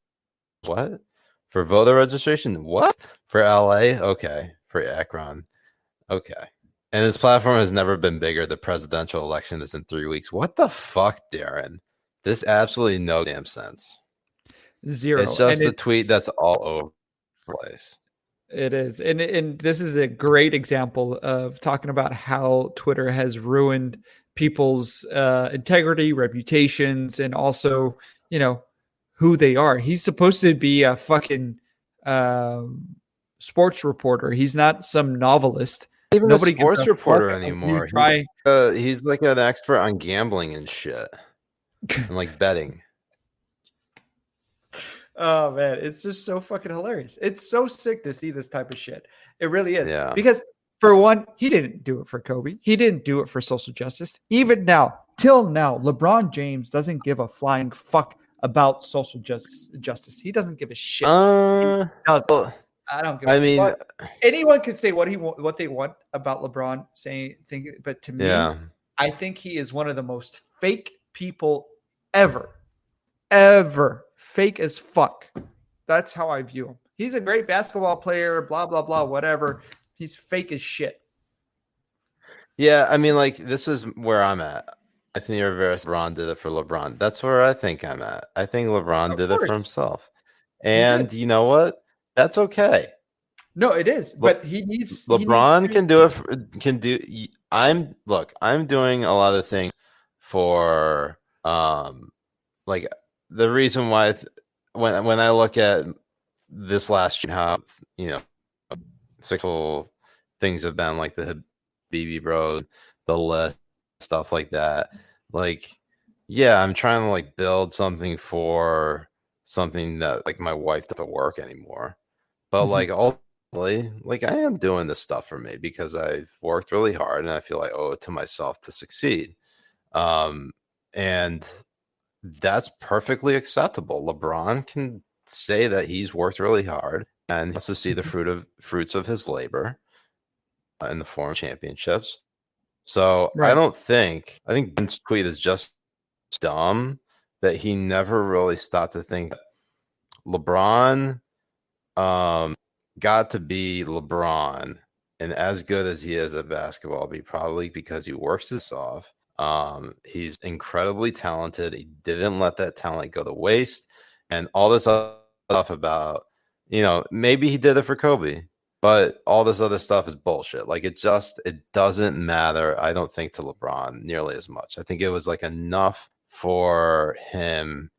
what? For voter registration? What? For LA? Okay. For Akron. Okay. And his platform has never been bigger. The presidential election is in 3 weeks. What the fuck, Darren? This absolutely no damn sense. Zero. It's just a tweet that's all over the place. It is. And this is a great example of talking about how Twitter has ruined people's integrity, reputations, and also, you know, who they are. He's supposed to be a fucking sports reporter. He's not some novelist. Even nobody a sports reporter anymore. He's like an expert on gambling and shit. And like betting. Oh man, it's just so fucking hilarious. It's so sick to see this type of shit. It really is. Yeah. Because for one, he didn't do it for Kobe. He didn't do it for social justice. Even now, till now, LeBron James doesn't give a flying fuck about social justice. He doesn't give a shit. I don't give a fuck. Anyone can say what they want about LeBron but to me, I think he is one of the most fake people ever. Fake as fuck. That's how I view him. He's a great basketball player, blah, blah, blah, whatever. He's fake as shit. Yeah, I mean, like, this is where I'm at. I think LeBron did it for LeBron. That's where I think I'm at. I think LeBron did it for himself. And you know what? That's okay. No, it is. But he needs LeBron can do it. I'm doing a lot of things for like the reason why when I look at this last year, how, you know, sexual things have been like the Habibi Bros, the list, stuff like that. Like, yeah, I'm trying to like build something for something that like my wife doesn't work anymore. But like ultimately, like I am doing this stuff for me because I've worked really hard and I feel like I owe it to myself to succeed. And that's perfectly acceptable. LeBron can say that he's worked really hard and he wants to see the fruits of his labor in the form of championships. So I think Ben's tweet is just dumb that he never really stopped to think LeBron got to be LeBron, and as good as he is at basketball, probably because he works his off. He's incredibly talented. He didn't let that talent go to waste. And all this other stuff about, maybe he did it for Kobe, but all this other stuff is bullshit. Like it doesn't matter, I don't think, to LeBron nearly as much. I think it was like enough for him.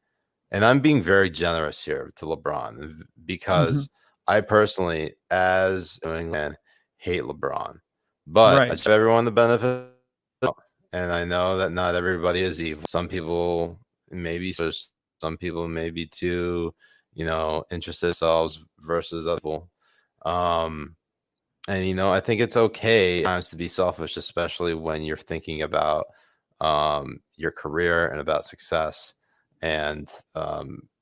And I'm being very generous here to LeBron because I personally, as New England, hate LeBron. But I give everyone the benefit. And I know that not everybody is evil. Some people maybe too, interested themselves versus other people. And I think it's okay sometimes to be selfish, especially when you're thinking about your career and about success and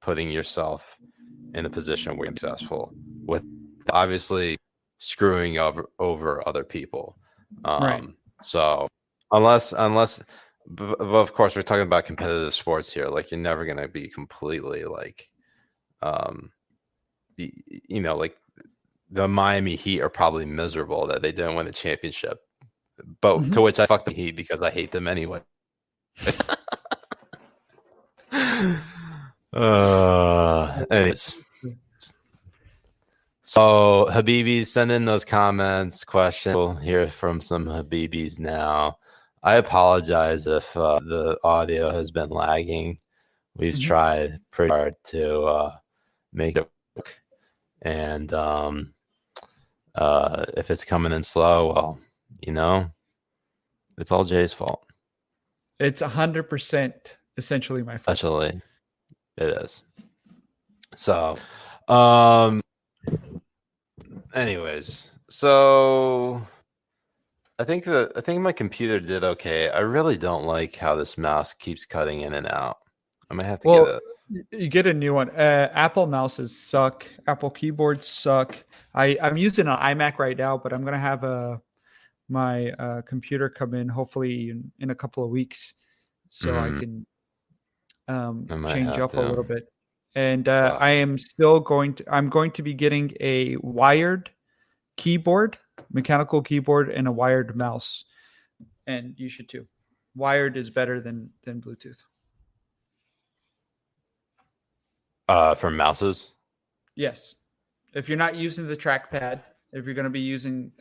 putting yourself in a position where you're successful with obviously screwing over other people. So unless but of course we're talking about competitive sports here, like you're never going to be completely like like the Miami Heat are probably miserable that they didn't win the championship, but to which I fuck the Heat because I hate them anyway. Anyways, so Habibis, send in those comments, questions. We'll hear from some Habibis now. I apologize if the audio has been lagging. We've tried pretty hard to make it work, and if it's coming in slow, well, it's all Jay's fault. It's 100% essentially my fault. Essentially, it is. So, anyways, so I think my computer did okay. I really don't like how this mouse keeps cutting in and out. I might have to get it. You get a new one. Apple mouses suck. Apple keyboards suck. I'm using an iMac right now, but I'm gonna have my computer come in hopefully in a couple of weeks, so I can change up a little bit. And I'm going to be getting a wired keyboard, mechanical keyboard, and a wired mouse. And you should too. Wired is better than Bluetooth. For mouses? Yes. If you're not using the trackpad, if you're going to be using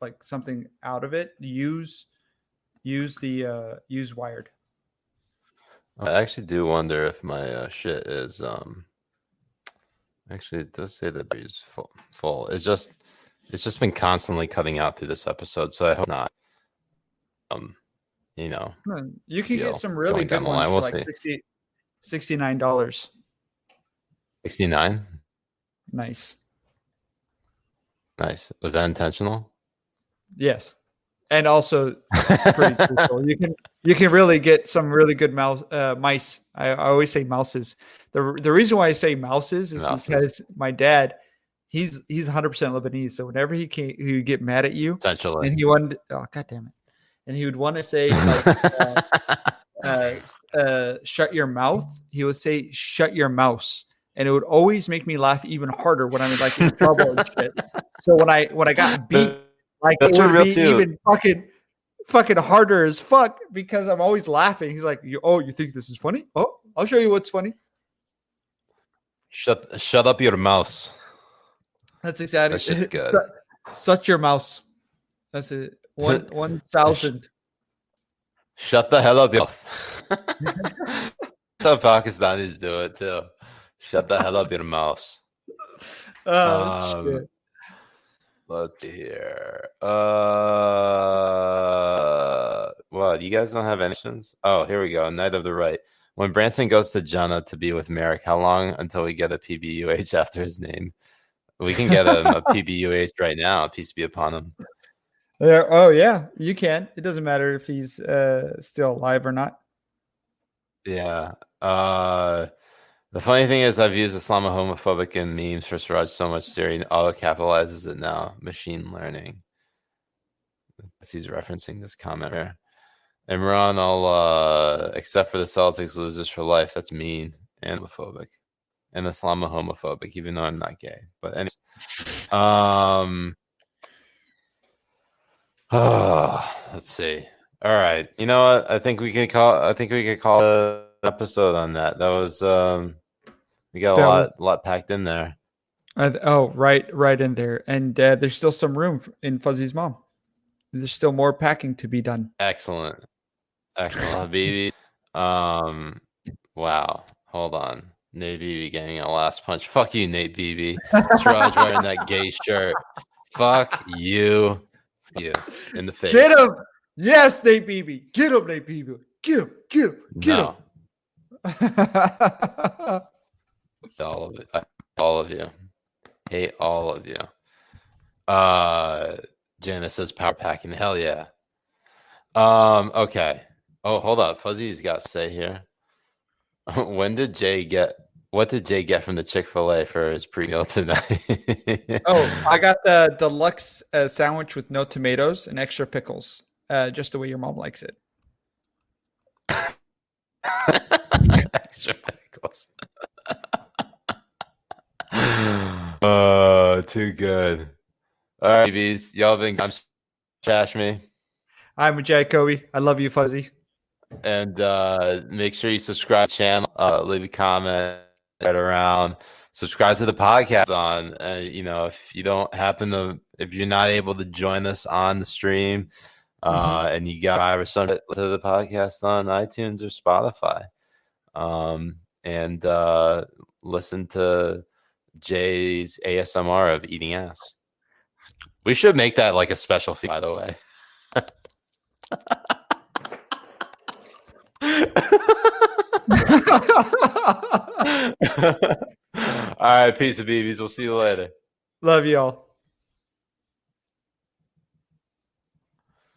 like something out of it, use wired. I actually do wonder if my shit is actually it does say that it's full. It's just been constantly cutting out through this episode, so I hope not. You can get some really good ones for like $69. 69. Nice. Was that intentional? Yes. And also pretty cool. You can really get some really good mice. I always say mouses. The reason why I say mouses is because my dad, he's 100% Lebanese. So whenever he would get mad at you, essentially, and he wanted, oh god damn it, and he would want to say like, shut your mouth. He would say shut your mouse, and it would always make me laugh even harder when I'm like in trouble and shit. So when I got beat. Like that's it would be even fucking harder as fuck because I'm always laughing. He's like, you think this is funny? Oh, I'll show you what's funny. Shut up your mouse. That's exactly. That shit's good. Shut your mouse. That's it. 1,000. Shut the hell up, yo. The Pakistanis do it too. Shut the hell up your mouse. Oh shit. Let's see here. Well, you guys don't have any questions? Oh, here we go. Night of the Right. When Branson goes to Jannah to be with Merrick, how long until we get a PBUH after his name? We can get a PBUH right now. Peace be upon him. Oh, yeah, you can. It doesn't matter if he's still alive or not. Yeah. The funny thing is I've used Islamophobic in memes for Siraj so much Siri auto capitalizes it now. Machine learning. He's referencing this comment here. Imran, I'll except for the Celtics losers for life. That's mean and homophobic. And Islamophobic, even though I'm not gay. But anyway. Let's see. All right. You know what? I think we could call an episode on that. That was we got a lot packed in there. Right in there. And there's still some room in Fuzzy's mom. There's still more packing to be done. Excellent, Habibi. Wow. Hold on. Nate Beebe getting a last punch. Fuck you, Nate Beebe. Siraj wearing that gay shirt. Fuck you. You in the face. Get him. Yes, Nate Beebe. Get him, Nate Beebe. Get him. No. All of it. All of you. Hate all of you. Janice says power packing. Hell yeah. Okay. Oh, hold up. Fuzzy's got to say here. What did Jay get from the Chick-fil-A for his pre-meal tonight? I got the deluxe sandwich with no tomatoes and extra pickles, just the way your mom likes it. Extra pickles. Too good. All right, babies. Y'all been Hashmi. I'm Mujahed Kobbe. I love you, Fuzzy. And make sure you subscribe to the channel, leave a comment right around, subscribe to the podcast on, if you're not able to join us on the stream, and you got 5 or something to the podcast on iTunes or Spotify, and listen to Jay's ASMR of eating ass. We should make that like a special feed, by the way. All right, peace of BBs. We'll see you later. Love y'all.